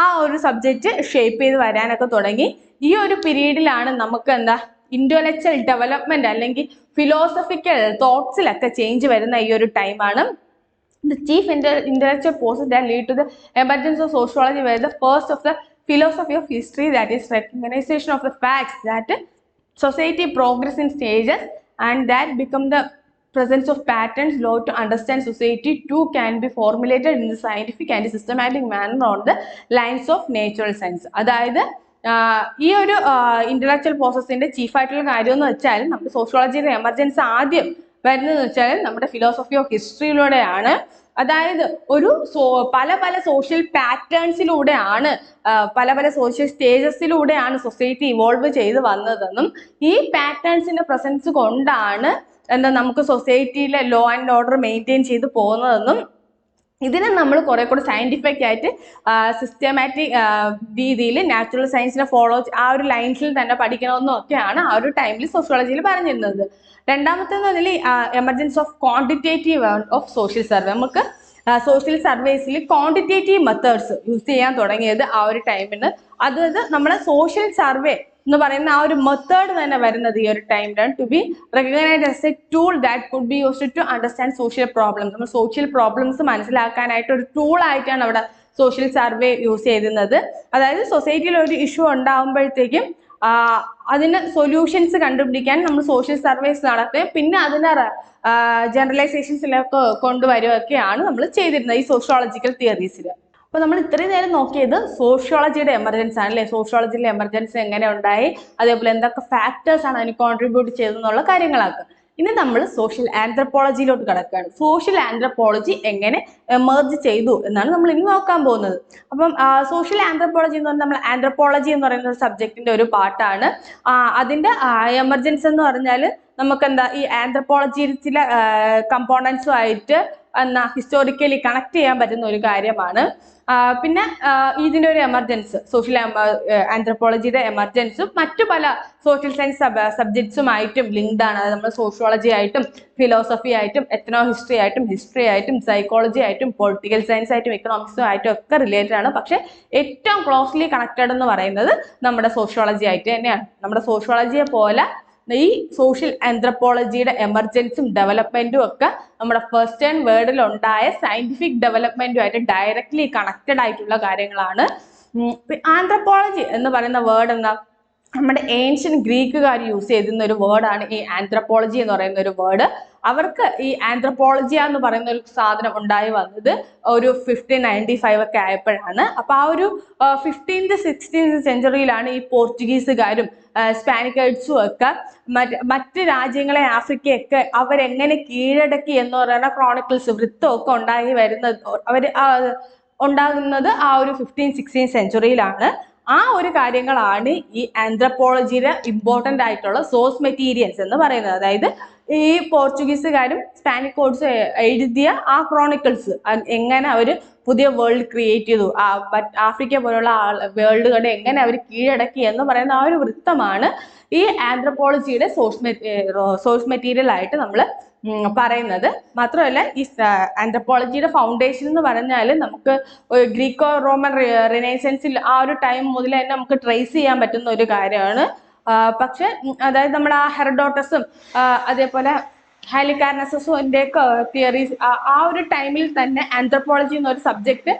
ആ ഒരു സബ്ജക്റ്റ് ഷേപ്പ് ചെയ്ത് വരാനൊക്കെ തുടങ്ങി. ഈ ഒരു പീരീഡിലാണ് നമുക്ക് എന്താ ഇന്റലക്ച്വൽ ഡെവലപ്മെന്റ് അല്ലെങ്കിൽ ഫിലോസഫിക്കൽ തോട്ട്സിലൊക്കെ ചേഞ്ച് വരുന്ന ഈ ഒരു ടൈമാണ്. The chief intellectual process that lead to the emergence of sociology were the first of the philosophy of history, that is recognition of the facts that society progress in stages and that become the presence of patterns. Law to understand society too can be formulated in the scientific and systematic manner on the lines of natural science. അതായത് ഈ ഒരു intellectual പ്രോസസ്സിന്റെ ചീഫായിട്ടുള്ള കാര്യം എന്ന് വെച്ചാൽ നമ്മുടെ സോഷ്യോളജിയുടെ emergence ആദ്യം വരുന്നതെന്ന് വെച്ചാൽ നമ്മുടെ ഫിലോസഫി ഓഫ് ഹിസ്റ്ററിയിലൂടെയാണ്. അതായത് ഒരു പല സോഷ്യൽ പാറ്റേൺസിലൂടെയാണ് പല സോഷ്യൽ സ്റ്റേജസിലൂടെയാണ് സൊസൈറ്റി ഇവോൾവ് ചെയ്ത് വന്നതെന്നും ഈ പാറ്റേൺസിന്റെ പ്രസൻസ് കൊണ്ടാണ് എന്താ നമുക്ക് സൊസൈറ്റിയിലെ ലോ ആൻഡ് ഓർഡർ മെയിൻറ്റെയിൻ ചെയ്ത് പോകുന്നതെന്നും ഇതിനെ നമ്മൾ കുറെ കൂടെ സയന്റിഫിക് ആയിട്ട് സിസ്റ്റമാറ്റിക് രീതിയിൽ നാച്ചുറൽ സയൻസിനെ ഫോളോ ആ ഒരു ലൈൻസിൽ തന്നെ പഠിക്കണമെന്നും ഒക്കെയാണ് ആ ഒരു ടൈമിൽ സോഷ്യോളജിയിൽ പറഞ്ഞിരുന്നത്. രണ്ടാമത്തേതിൽ emergence of quantitative of social survey. നമുക്ക് സോഷ്യൽ സർവേസിൽ ക്വാണ്ടിറ്റേറ്റീവ് മെത്തേഡ്സ് യൂസ് ചെയ്യാൻ തുടങ്ങിയത് ആ ഒരു ടൈമിന് അതായത് നമ്മുടെ സോഷ്യൽ സർവേ എന്ന് പറയുന്ന ആ ഒരു മെത്തേഡ് തന്നെ വരുന്നത് ഈ ഒരു ടൈമിലാണ് to be recognised as a tool that could be used to understand social problems. നമ്മൾ സോഷ്യൽ പ്രോബ്ലംസ് മനസ്സിലാക്കാനായിട്ട് ഒരു ടൂൾ ആയിട്ടാണ് അവിടെ സോഷ്യൽ സർവേ യൂസ് ചെയ്യുന്നത്. അതായത് സൊസൈറ്റിയിൽ ഒരു ഇഷ്യൂ ഉണ്ടാകുമ്പോഴത്തേക്കും അതിന് സൊല്യൂഷൻസ് കണ്ടുപിടിക്കാൻ നമ്മൾ സോഷ്യൽ സർവേസ് നടത്തുകയും പിന്നെ അതിനെ ജനറലൈസേഷൻസിലൊക്കെ കൊണ്ടുവരികയൊക്കെയാണ് നമ്മൾ ചെയ്തിരുന്നത് ഈ സോഷ്യോളജിക്കൽ തിയറീസിൽ. അപ്പൊ നമ്മൾ ഇത്രയും നേരം നോക്കിയത് സോഷ്യോളജിയുടെ എമർജൻസ് ആണ് അല്ലെ. സോഷ്യോളജിയിലെ എമർജൻസി എങ്ങനെ ഉണ്ടായി, അതേപോലെ എന്തൊക്കെ ഫാക്ടേഴ്സ് ആണ് അതിന് കോൺട്രിബ്യൂട്ട് ചെയ്തെന്നുള്ള കാര്യങ്ങളാണ്. ഇനി നമ്മൾ സോഷ്യൽ ആന്ത്രപ്പോളജിയിലോട്ട് കിടക്കുകയാണ്. സോഷ്യൽ ആന്ത്രപ്പോളജി എങ്ങനെ എമർജ് ചെയ്തു എന്നാണ് നമ്മൾ ഇനി നോക്കാൻ പോകുന്നത്. അപ്പം സോഷ്യൽ ആന്ത്രപ്പോളജി എന്ന് പറഞ്ഞാൽ നമ്മൾ ആന്ത്രപ്പോളജി എന്ന് പറയുന്ന ഒരു സബ്ജക്റ്റിന്റെ ഒരു പാർട്ടാണ്. അതിന്റെ എമർജൻസ് എന്ന് പറഞ്ഞാൽ നമുക്ക് എന്താ ഈ ആന്ത്രപ്പോളജിയിൽ ചില കമ്പോണൻസുമായിട്ട് എന്നാ ഹിസ്റ്റോറിക്കലി കണക്ട് ചെയ്യാൻ പറ്റുന്ന ഒരു കാര്യമാണ്. പിന്നെ ഇതിന്റെ ഒരു എമർജൻസ് സോഷ്യൽ ആന്ത്രപ്പോളജിയുടെ എമർജൻസും മറ്റു പല സോഷ്യൽ സയൻസ് സബ്ജക്ട്സുമായിട്ടും ലിങ്ക്ഡ് ആണ്. അതായത് നമ്മൾ സോഷ്യോളജി ആയിട്ടും ഫിലോസഫി ആയിട്ടും എത്നോ ഹിസ്റ്ററി ആയിട്ടും സൈക്കോളജി ആയിട്ടും പൊളിറ്റിക്കൽ സയൻസ് ആയിട്ടും എക്കണോമിക്സും ആയിട്ടും ഒക്കെ റിലേറ്റഡ് ആണ്. പക്ഷെ ഏറ്റവും ക്ലോസ്ലി കണക്റ്റഡ് എന്ന് പറയുന്നത് നമ്മുടെ സോഷ്യോളജി ആയിട്ട് തന്നെയാണ്. നമ്മുടെ സോഷ്യോളജിയെ പോലെ ഈ സോഷ്യൽ ആന്ത്രപ്പോളജിയുടെ എമർജൻസും ഡെവലപ്മെന്റും ഒക്കെ നമ്മുടെ ഫസ്റ്റ് ആൻഡ് വേർഡിൽ ഉണ്ടായ സയന്റിഫിക് ഡെവലപ്മെന്റുമായിട്ട് ഡയറക്ട്ലി കണക്റ്റഡ് ആയിട്ടുള്ള കാര്യങ്ങളാണ്. ആന്ത്രപ്പോളജി എന്ന് പറയുന്ന വേർഡ് എന്താ, നമ്മുടെ ഏൻഷ്യൻ ഗ്രീക്കുകാർ യൂസ് ചെയ്തിരുന്ന ഒരു വേർഡാണ് ഈ ആന്ത്രപ്പോളജി എന്ന് പറയുന്ന ഒരു വേർഡ്. അവർക്ക് ഈ ആന്ത്രപ്പോളജിയ എന്ന് പറയുന്ന ഒരു സാധനം ഉണ്ടായി വന്നത് ഒരു 1595 ഒക്കെ ആയപ്പോഴാണ്. അപ്പൊ ആ ഒരു 15th 16th സെഞ്ചുറിയിലാണ് ഈ പോർച്ചുഗീസുകാരും സ്പാനിക്കേഴ്സും ഒക്കെ മറ്റ് രാജ്യങ്ങളെ ആഫ്രിക്കയൊക്കെ അവരെങ്ങനെ കീഴടക്കി എന്ന് പറയുന്ന ക്രോണിക്കിൾസ് വൃത്തമൊക്കെ ഉണ്ടായി വരുന്നത് ഉണ്ടാകുന്നത് ആ ഒരു 15th 16th സെഞ്ചുറിയിലാണ്. ആ ഒരു കാര്യങ്ങളാണ് ഈ ആന്ത്രപ്പോളജിയുടെ ഇമ്പോർട്ടൻ്റ് ആയിട്ടുള്ള സോഴ്സ് മെറ്റീരിയൽസ് എന്ന് പറയുന്നത്. അതായത് ഈ പോർച്ചുഗീസുകാരും സ്പാനിക്കോഡ്സും എഴുതിയ ആ ക്രോണിക്കിൾസ് എങ്ങനെ അവർ പുതിയ വേൾഡ് ക്രിയേറ്റ് ചെയ്തു, ആഫ്രിക്ക പോലുള്ള വേൾഡുകളെ എങ്ങനെ അവർ കീഴടക്കി എന്ന് പറയുന്ന ആ ഒരു വൃത്തമാണ് ഈ ആന്ത്രപ്പോളജിയുടെ സോഴ്സ് മെറ്റീരിയൽ ആയിട്ട് നമ്മൾ പറയുന്നത്. മാത്രമല്ല ഈ ആന്ത്രപ്പോളജിയുടെ ഫൗണ്ടേഷൻ എന്ന് പറഞ്ഞാൽ നമുക്ക് ഗ്രീക്കോ റോമൻ റിനൈസൻസിൽ ആ ഒരു ടൈം മുതൽ തന്നെ നമുക്ക് ട്രേസ് ചെയ്യാൻ പറ്റുന്ന ഒരു കാര്യമാണ്. പക്ഷെ അതായത് നമ്മൾ ആ ഹെറഡോട്ടസും അതേപോലെ ഹാലിക്കാർനസസിന്റെ ഒക്കെ തിയറീസ് ആ ഒരു ടൈമിൽ തന്നെ ആന്ത്രപ്പോളജി എന്നൊരു സബ്ജക്ട്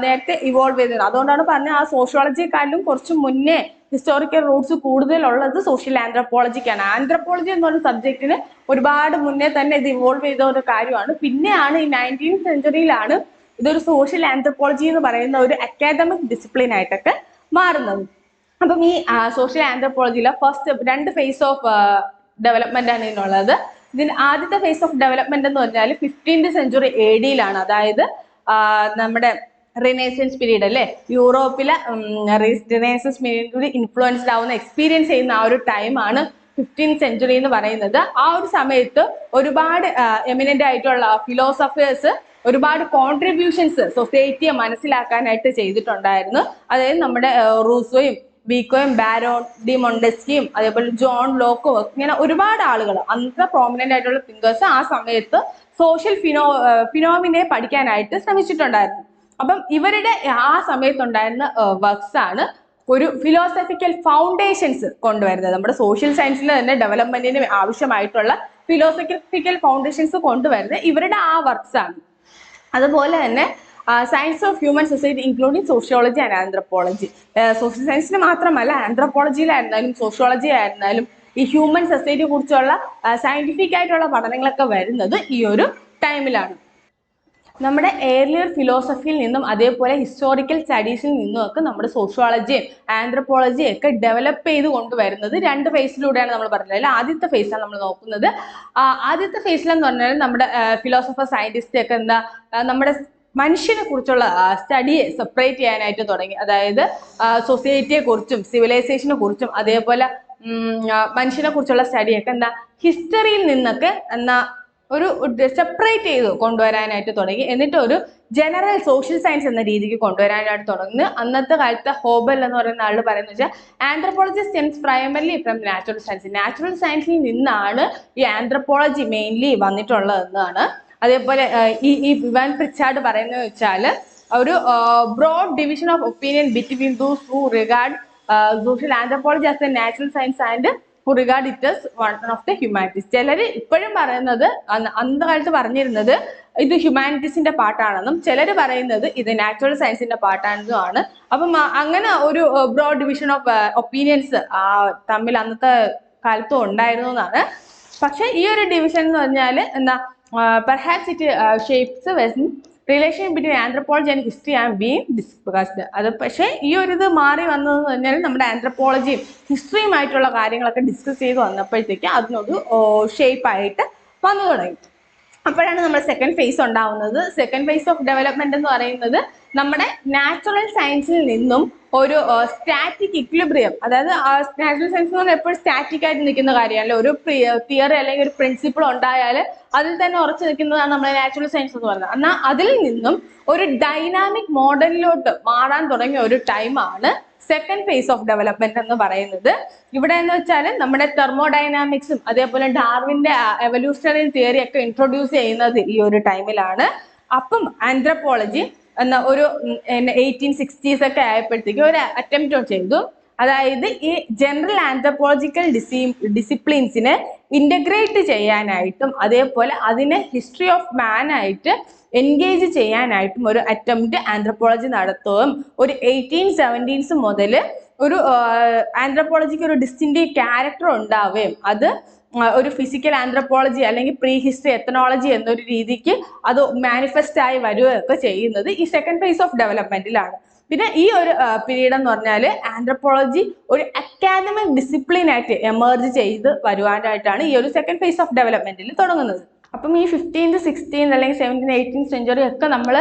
നേരത്തെ ഇവോൾവ് ചെയ്തിരുന്നു. അതുകൊണ്ടാണ് പറഞ്ഞത് ആ സോഷ്യോളജിയെക്കാളും കുറച്ച് മുന്നേ ഹിസ്റ്റോറിക്കൽ റൂട്ട്സ് കൂടുതലുള്ളത് സോഷ്യൽ ആന്ത്രപ്പോളജിക്കാണ്. ആന്ത്രപ്പോളജി എന്ന് പറയുന്ന സബ്ജക്റ്റിന് ഒരുപാട് മുന്നേ തന്നെ ഇത് ഇവോൾവ് ചെയ്ത ഒരു കാര്യമാണ്. പിന്നെയാണ് ഈ 19th സെഞ്ചുറിയിലാണ് ഇതൊരു സോഷ്യൽ ആന്ത്രപ്പോളജി എന്ന് പറയുന്ന ഒരു അക്കാദമിക് ഡിസിപ്ലിൻ ആയിട്ടൊക്കെ മാറുന്നത്. അപ്പം ഈ സോഷ്യൽ ആന്ത്രപ്പോളജിയിലെ ഫസ്റ്റ് 2 ഫേസ് ഓഫ് ഡെവലപ്മെന്റ് ആണ് ഇതിനുള്ളത്. ഇതിന് ആദ്യത്തെ ഫേസ് ഓഫ് ഡെവലപ്മെന്റ് എന്ന് പറഞ്ഞാൽ 15th സെഞ്ചുറി AD അതായത് നമ്മുടെ റിനൈസൻസ് പീരീഡ് അല്ലെ, യൂറോപ്പിലെ റിനൈസൻസ് പീരീഡ് ഇൻഫ്ലുവൻസ്ഡ് ആവുന്ന എക്സ്പീരിയൻസ് ചെയ്യുന്ന ആ ഒരു ടൈമാണ് 15th സെഞ്ചുറി എന്ന് പറയുന്നത്. ആ ഒരു സമയത്ത് ഒരുപാട് എമിനന്റ് ആയിട്ടുള്ള ഫിലോസഫേഴ്സ് ഒരുപാട് കോൺട്രിബ്യൂഷൻസ് സൊസൈറ്റിയെ മനസ്സിലാക്കാനായിട്ട് ചെയ്തിട്ടുണ്ടായിരുന്നു. അതായത് നമ്മുടെ റൂസോയും ബീക്കോയും ബാരോൺ ഡി മൊണ്ടെസ്കിയും അതേപോലെ ജോൺ ലോക്കും ഇങ്ങനെ ഒരുപാട് ആളുകൾ അന്നത്തെ പ്രോമിനന്റ് ആയിട്ടുള്ള തിങ്കേഴ്സ് ആ സമയത്ത് സോഷ്യൽ ഫിനോമിനെ പഠിക്കാനായിട്ട് ശ്രമിച്ചിട്ടുണ്ടായിരുന്നു. അപ്പം ഇവരുടെ ആ സമയത്തുണ്ടായിരുന്ന വർക്ക്സ് ആണ് ഒരു ഫിലോസഫിക്കൽ ഫൗണ്ടേഷൻസ് കൊണ്ടുവരുന്നത്. നമ്മുടെ സോഷ്യൽ സയൻസിൽ തന്നെ ഡെവലപ്മെന്റിന് ആവശ്യമായിട്ടുള്ള ഫിലോസഫിക്കൽ ഫൗണ്ടേഷൻസ് കൊണ്ടുവരുന്നത് ഇവരുടെ ആ വർക്ക്സ് ആണ്. അതുപോലെ തന്നെ science of human society including sociology and anthropology. Social സയൻസിന് മാത്രമല്ല ആന്ത്രപ്പോളജിയിലായിരുന്നാലും സോഷ്യോളജി ആയിരുന്നാലും ഈ ഹ്യൂമൻ സൊസൈറ്റിയെ കുറിച്ചുള്ള സയന്റിഫിക് ആയിട്ടുള്ള പഠനങ്ങളൊക്കെ വരുന്നത് ഈ ഒരു ടൈമിലാണ്. നമ്മുടെ ഏർലിയർ ഫിലോസഫിയിൽ നിന്നും അതേപോലെ ഹിസ്റ്റോറിക്കൽ സ്റ്റഡീസിൽ നിന്നും ഒക്കെ നമ്മുടെ സോഷ്യോളജിയും ആന്ത്രപ്പോളജിയും ഒക്കെ ഡെവലപ്പ് ചെയ്ത് കൊണ്ടുവരുന്നത് 2 ഫേസിലൂടെയാണ് നമ്മൾ പറഞ്ഞത്. അതിൽ ആദ്യത്തെ ഫേസാണ് നമ്മൾ നോക്കുന്നത്. ആദ്യത്തെ ഫേസിലെന്ന് പറഞ്ഞാൽ നമ്മുടെ ഫിലോസഫർ സയന്റിസ്റ്റ് ഒക്കെ എന്താ നമ്മുടെ മനുഷ്യനെ കുറിച്ചുള്ള സ്റ്റഡിയെ സെപ്പറേറ്റ് ചെയ്യാനായിട്ട് തുടങ്ങി. അതായത് സൊസൈറ്റിയെ കുറിച്ചും സിവിലൈസേഷനെ കുറിച്ചും അതേപോലെ മനുഷ്യനെ കുറിച്ചുള്ള സ്റ്റഡിയൊക്കെ എന്താ ഹിസ്റ്ററിയിൽ നിന്നൊക്കെ എന്നാ ഒരു സെപ്പറേറ്റ് ചെയ്ത് കൊണ്ടുവരാനായിട്ട് തുടങ്ങി. എന്നിട്ട് ഒരു ജനറൽ സോഷ്യൽ സയൻസ് എന്ന രീതിക്ക് കൊണ്ടുവരാനായിട്ട് തുടങ്ങുന്നു. അന്നത്തെ കാലത്തെ ഹോബൽ എന്ന് പറയുന്ന ആൾ പറയുന്നത് വെച്ചാൽ anthropology stems primarily from natural science. Natural സയൻസിൽ നിന്നാണ് ഈ ആന്ത്രപ്പോളജി മെയിൻലി വന്നിട്ടുള്ളത് എന്നാണ്. അതേപോലെ ഈ വിവാൻ പ്രിച്ചാർഡ് പറയുന്നത് വെച്ചാൽ ഒരു broad division of opinion between those who regard social anthropology as a natural science and who regard it as one of the humanities. ചിലര് ഇപ്പോഴും പറയുന്നത്, അന്നത്തെ കാലത്ത് പറഞ്ഞിരുന്നത് ഇത് ഹ്യൂമാനിറ്റീസിന്റെ പാർട്ടാണെന്നും ചിലർ പറയുന്നത് ഇത് നാച്ചുറൽ സയൻസിന്റെ പാർട്ടാണെന്നും ആണ്. അപ്പം അങ്ങനെ ഒരു ബ്രോഡ് ഡിവിഷൻ ഓഫ് ഒപ്പീനിയൻസ് തമ്മിൽ അന്നത്തെ കാലത്തും ഉണ്ടായിരുന്നു എന്നാണ്. പക്ഷെ ഈ ഒരു ഡിവിഷൻ എന്ന് പറഞ്ഞാൽ എന്താ, perhaps it shapes relation between anthropology and history and being discussed. അത് പക്ഷേ ഈ ഒരു ഇത് മാറി വന്നതെന്ന് പറഞ്ഞാൽ നമ്മുടെ ആന്ത്രപ്പോളജിയും ഹിസ്റ്ററിയുമായിട്ടുള്ള കാര്യങ്ങളൊക്കെ ഡിസ്കസ് ചെയ്ത് വന്നപ്പോഴത്തേക്ക് അതിനൊരു ഷേപ്പായിട്ട് വന്നു തുടങ്ങി. അപ്പോഴാണ് നമ്മൾ സെക്കൻഡ് ഫേസ് ഉണ്ടാവുന്നത്. സെക്കൻഡ് ഫേസ് ഓഫ് ഡെവലപ്മെന്റ് എന്ന് പറയുന്നത് നമ്മുടെ നാച്ചുറൽ സയൻസിൽ നിന്നും ഒരു സ്റ്റാറ്റിക് ഇക്വിലിബ്രിയം, അതായത് നാച്ചുറൽ സയൻസ് എന്ന് പറഞ്ഞാൽ എപ്പോഴും സ്റ്റാറ്റിക് ആയിട്ട് നിൽക്കുന്ന കാര്യമല്ല. ഒരു തിയറി അല്ലെങ്കിൽ ഒരു പ്രിൻസിപ്പിൾ ഉണ്ടായാൽ അതിൽ തന്നെ ഉറച്ചു നിൽക്കുന്നതാണ് നമ്മുടെ നാച്ചുറൽ സയൻസ് എന്ന് പറയുന്നത്. എന്നാൽ അതിൽ നിന്നും ഒരു ഡൈനാമിക് മോഡലിലോട്ട് മാറാൻ തുടങ്ങിയ ഒരു ടൈമാണ് സെക്കൻഡ് ഫേസ് ഓഫ് ഡെവലപ്മെന്റ് എന്ന് പറയുന്നത്. ഇവിടെ എന്ന് വെച്ചാൽ നമ്മുടെ തെർമോഡൈനാമിക്സും അതേപോലെ ഡാർവിന്റെ എവല്യൂഷണറി തിയറി ഒക്കെ ഇൻട്രൊഡ്യൂസ് ചെയ്യുന്നത് ഈ ഒരു ടൈമിലാണ്. അപ്പം ആന്ത്രപ്പോളജി എന്ന ഒരു 1860s ഒക്കെ ആയപ്പോഴത്തേക്ക് ഒരു അറ്റംപ്റ്റ് ചെയ്തു. അതായത് ഈ ജനറൽ ആന്ത്രപ്പോളജിക്കൽ ഡിസിപ്ലിൻസിനെ ഇന്റഗ്രേറ്റ് ചെയ്യാനായിട്ടും അതേപോലെ അതിനെ ഹിസ്റ്ററി ഓഫ് മാൻ ആയിട്ട് എൻഗേജ് ചെയ്യാനായിട്ടും ഒരു അറ്റംപ്റ്റ് ആന്ത്രപ്പോളജി നടത്തുകയും ഒരു 1870s മുതൽ ഒരു ആന്ത്രപ്പോളജിക്ക് ഒരു ഡിസ്റ്റിങ്റ്റീവ് ക്യാരക്ടർ ഉണ്ടാവുകയും അത് ഒരു ഫിസിക്കൽ ആന്ത്രപ്പോളജി അല്ലെങ്കിൽ പ്രീ ഹിസ്റ്ററി എത്തനോളജി എന്നൊരു രീതിക്ക് അത് മാനിഫെസ്റ്റ് ആയി വരികയൊക്കെ ചെയ്യുന്നത് ഈ സെക്കൻഡ് ഫേസ് ഓഫ് ഡെവലപ്മെന്റിലാണ്. പിന്നെ ഈ ഒരു പീരീഡ് എന്ന് പറഞ്ഞാൽ ആന്ത്രപ്പോളജി ഒരു അക്കാദമിക് ഡിസിപ്ലിൻ ആയിട്ട് എമർജ് ചെയ്ത് വരുവാനായിട്ടാണ് ഈ ഒരു സെക്കൻഡ് ഫേസ് ഓഫ് ഡെവലപ്മെന്റിൽ തുടങ്ങുന്നത്. അപ്പം ഈ 15th 16th അല്ലെങ്കിൽ 17th 18th സെഞ്ചുറി ഒക്കെ നമ്മൾ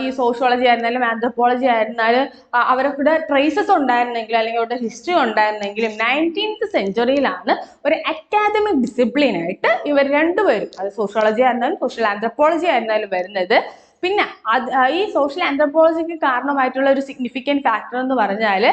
ഈ സോഷ്യോളജി ആയിരുന്നാലും ആന്ത്രപ്പോളജി ആയിരുന്നാലും അവരുടെ ട്രേസസ് ഉണ്ടായിരുന്നെങ്കിലും അല്ലെങ്കിൽ അവരുടെ ഹിസ്റ്ററി ഉണ്ടായിരുന്നെങ്കിലും 19th സെഞ്ചുറിയിലാണ് ഒരു അക്കാദമിക് ഡിസിപ്ലിൻ ആയിട്ട് ഇവർ രണ്ടുപേരും, അത് സോഷ്യോളജി ആയിരുന്നാലും സോഷ്യൽ ആന്ത്രപ്പോളജി ആയിരുന്നാലും വരുന്നത്. പിന്നെ ഈ സോഷ്യൽ ആന്ത്രപ്പോളജിക്ക് കാരണമായിട്ടുള്ള ഒരു സിഗ്നിഫിക്കൻറ്റ് ഫാക്ടർ എന്ന് പറഞ്ഞാൽ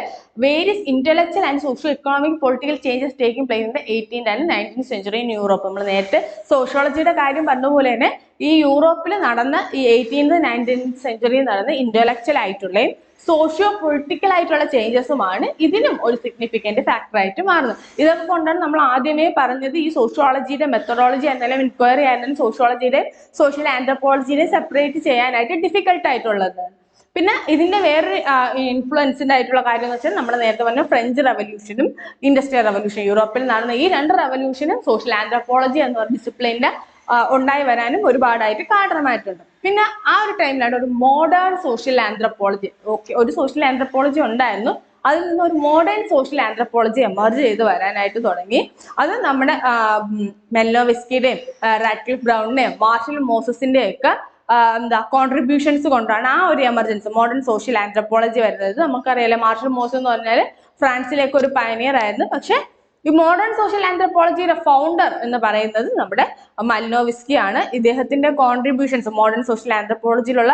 various intellectual and socio economic political changes taking place in the 18th and 19th century in Europe. നമ്മൾ നേരത്തെ സോഷ്യോളജിയുടെ കാര്യം പറഞ്ഞ പോലെ തന്നെ ഈ യൂറോപ്പിൽ നടന്ന ഈ 18th 19th സെഞ്ചുറിയിൽ നടന്ന ഇന്റലക്ച്വൽ ആയിട്ടുള്ളയും സോഷ്യോ പൊളിറ്റിക്കൽ ആയിട്ടുള്ള ചേഞ്ചസുമാണ് ഇതിനും ഒരു സിഗ്നിഫിക്കൻറ്റ് ഫാക്ടർ ആയിട്ട് മാറുന്നത്. ഇതൊക്കെ കൊണ്ടാണ് നമ്മൾ ആദ്യമേ പറഞ്ഞത് ഈ സോഷ്യോളജിയുടെ മെത്തഡോളജി ആയിരുന്നാലും ഇൻക്വയറി ആയിരുന്നാലും സോഷ്യോളജിയുടെ സോഷ്യൽ ആന്ത്രപ്പോളജിയെ സെപ്പറേറ്റ് ചെയ്യാനായിട്ട് ഡിഫിക്കൽട്ട് ആയിട്ടുള്ളത്. പിന്നെ ഇതിന്റെ വേറൊരു ഇൻഫ്ലുവൻസിന്റെ ആയിട്ടുള്ള കാര്യം എന്ന് വെച്ചാൽ നമ്മൾ നേരത്തെ പറഞ്ഞ ഫ്രഞ്ച് റെവല്യൂഷനും ഇൻഡസ്ട്രിയൽ റെവല്യൂഷൻ, യൂറോപ്പിൽ നടന്ന ഈ രണ്ട് റെവല്യൂഷനും സോഷ്യൽ ആന്ത്രപ്പോളജി എന്ന ഡിസിപ്ലിന്റെ ഉണ്ടായി വരാനും ഒരുപാടായിട്ട് കാരണമായിട്ടുണ്ട്. പിന്നെ ആ ഒരു ടൈമിലാണ് ഒരു മോഡേൺ സോഷ്യൽ ആന്ത്രപ്പോളജി, ഒരു സോഷ്യൽ ആന്ത്രപ്പോളജി ഉണ്ടായിരുന്നു, അതിൽ നിന്ന് ഒരു മോഡേൺ സോഷ്യൽ ആന്ത്രപ്പോളജി എമർജ് ചെയ്ത് വരാനായിട്ട് തുടങ്ങി. അത് നമ്മുടെ മെല്ലോവിസ്കിയുടെയും റാഡ്ക്ലിഫ് ബ്രൗണിന്റെയും മാർഷൽ മോസസിന്റെയും ഒക്കെ കോൺട്രിബ്യൂഷൻസ് കൊണ്ടാണ് ആ ഒരു എമർജൻസി മോഡേൺ സോഷ്യൽ ആന്ത്രപ്പോളജി വരുന്നത്. നമുക്കറിയാലോ, മാർഷൽ മോസസ് എന്ന് പറഞ്ഞാൽ ഫ്രാൻസിലേക്ക് ഒരു പയനിയർ ആയിരുന്നു. പക്ഷെ ഈ മോഡേൺ സോഷ്യൽ ആന്ത്രപ്പോളജിയുടെ ഫൗണ്ടർ എന്ന് പറയുന്നത് നമ്മുടെ മലിനോവിസ്കി ആണ്. ഇദ്ദേഹത്തിന്റെ കോൺട്രിബ്യൂഷൻസ് മോഡേൺ സോഷ്യൽ ആന്ത്രപ്പോളജിയിലുള്ള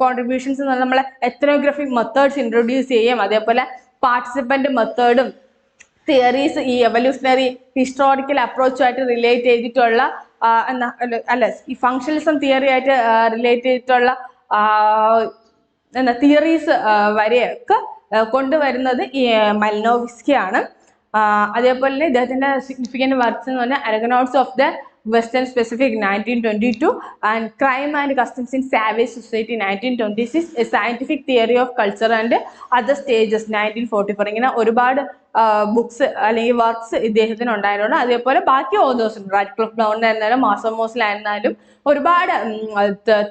കോൺട്രിബ്യൂഷൻസ് എന്ന് പറഞ്ഞാൽ നമ്മളെ എത്നോഗ്രഫിക് മെത്തേഡ്സ് ഇൻട്രൊഡ്യൂസ് ചെയ്യും, അതേപോലെ പാർട്ടിസിപ്പന്റ് മെത്തേഡും തിയറീസ് ഈ എവല്യൂഷണറി ഹിസ്റ്റോറിക്കൽ അപ്രോച്ചുമായിട്ട് റിലേറ്റ് ചെയ്തിട്ടുള്ള ഈ ഫങ്ഷണലിസം തിയറി ആയിട്ട് റിലേറ്റ് ചെയ്തിട്ടുള്ള തിയറീസ് വരെയൊക്കെ കൊണ്ടുവരുന്നത് ഈ മലിനോവിസ്കി ആണ്. അതേപോലെ തന്നെ ഇദ്ദേഹത്തിന്റെ സിഗ്നിഫിക്കന്റ് വർക്ക്സ് എന്ന് പറഞ്ഞാൽ argonauts of the western specific 1922 and crime and customs in savage society 1926, a scientific theory of culture and other stages 1944. ഇങ്ങനെ ഒരുപാട് ബുക്സ് അല്ലെങ്കിൽ വർക്ക്സ് ഇദ്ദേഹത്തിന് ഉണ്ടായിരുന്നു. അതേപോലെ ബാക്കി ഓതേഴ്സും റാഡ്ക്ലിഫ് ബ്രൗണിനായിരുന്നാലും മാർഷൽ മോസസിലായിരുന്നാലും ഒരുപാട്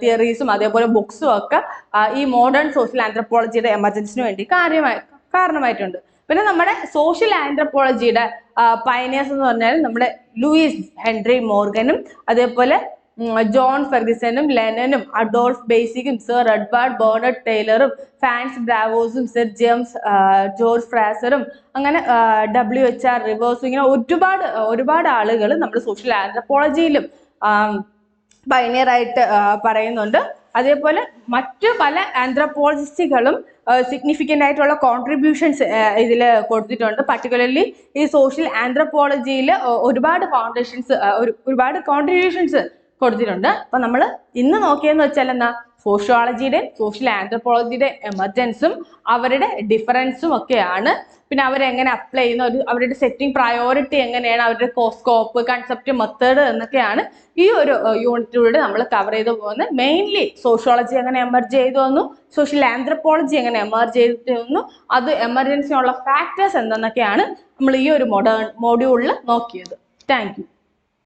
തിയറീസും അതേപോലെ ബുക്സും ഒക്കെ ഈ മോഡേൺ സോഷ്യൽ ആന്ത്രപ്പോളജിയുടെ എമർജൻസിന് വേണ്ടി കാരണമായിട്ടുണ്ട്. പിന്നെ നമ്മുടെ സോഷ്യൽ ആന്ത്രപ്പോളജിയുടെ പയനിയേഴ്സ് എന്ന് പറഞ്ഞാൽ നമ്മുടെ ലൂയിസ് ഹെൻറി മോർഗനും അതേപോലെ ജോൺ ഫെർഗസനും ലെനനും അഡോൾഫ് ബേസിക്കും സർ എഡ്വാർഡ് ബേർണഡ് ടൈലറും ഫാൻസ് ബ്രാവോസും സർ ജെയിംസ് ജോർജ് ഫ്രാസറും അങ്ങനെ WHR റിവേഴ്സും ഇങ്ങനെ ഒരുപാട് ആളുകൾ നമ്മുടെ സോഷ്യൽ ആന്ത്രപ്പോളജിയിലും പയനിയർ ആയിട്ട് പറയുന്നുണ്ട്. അതേപോലെ മറ്റു പല ആന്ത്രപ്പോളജിസ്റ്റുകളും സിഗ്നിഫിക്കൻ്റ് ആയിട്ടുള്ള കോൺട്രിബ്യൂഷൻസ് ഇതിൽ കൊടുത്തിട്ടുണ്ട്. പർട്ടിക്കുലർലി ഈ സോഷ്യൽ ആന്ത്രപ്പോളജിയിൽ ഒരുപാട് കോൺട്രിബ്യൂഷൻസ് കൊടുത്തിട്ടുണ്ട്. അപ്പൊ നമ്മൾ ഇന്ന് നോക്കിയെന്ന് വെച്ചാൽ എന്താ, സോഷ്യോളജിയുടെ സോഷ്യൽ ആന്ത്രപ്പോളജിയുടെ എമർജൻസും അവരുടെ ഡിഫറൻസും ഒക്കെയാണ്. പിന്നെ അവരെങ്ങനെ അപ്ലൈ ചെയ്യുന്ന അവരുടെ സെറ്റിംഗ് പ്രയോറിറ്റി എങ്ങനെയാണ്, അവരുടെ സ്കോപ്പ്, കൺസെപ്റ്റ്, മെത്തേഡ് എന്നൊക്കെയാണ് ഈ ഒരു യൂണിറ്റിലൂടെ നമ്മൾ കവർ ചെയ്തു പോകുന്നത്. മെയിൻലി സോഷ്യോളജി എങ്ങനെ എമർജ് ചെയ്തു വന്നു, സോഷ്യൽ ആന്ത്രപ്പോളജി എങ്ങനെ എമർജ് ചെയ്തിട്ട് വന്നു, അത് എമർജൻസി ഉള്ള ഫാക്ടേഴ്സ് എന്തെന്നൊക്കെയാണ് നമ്മൾ ഈ ഒരു മോഡ്യൂളിൽ നോക്കിയത്. Thank you.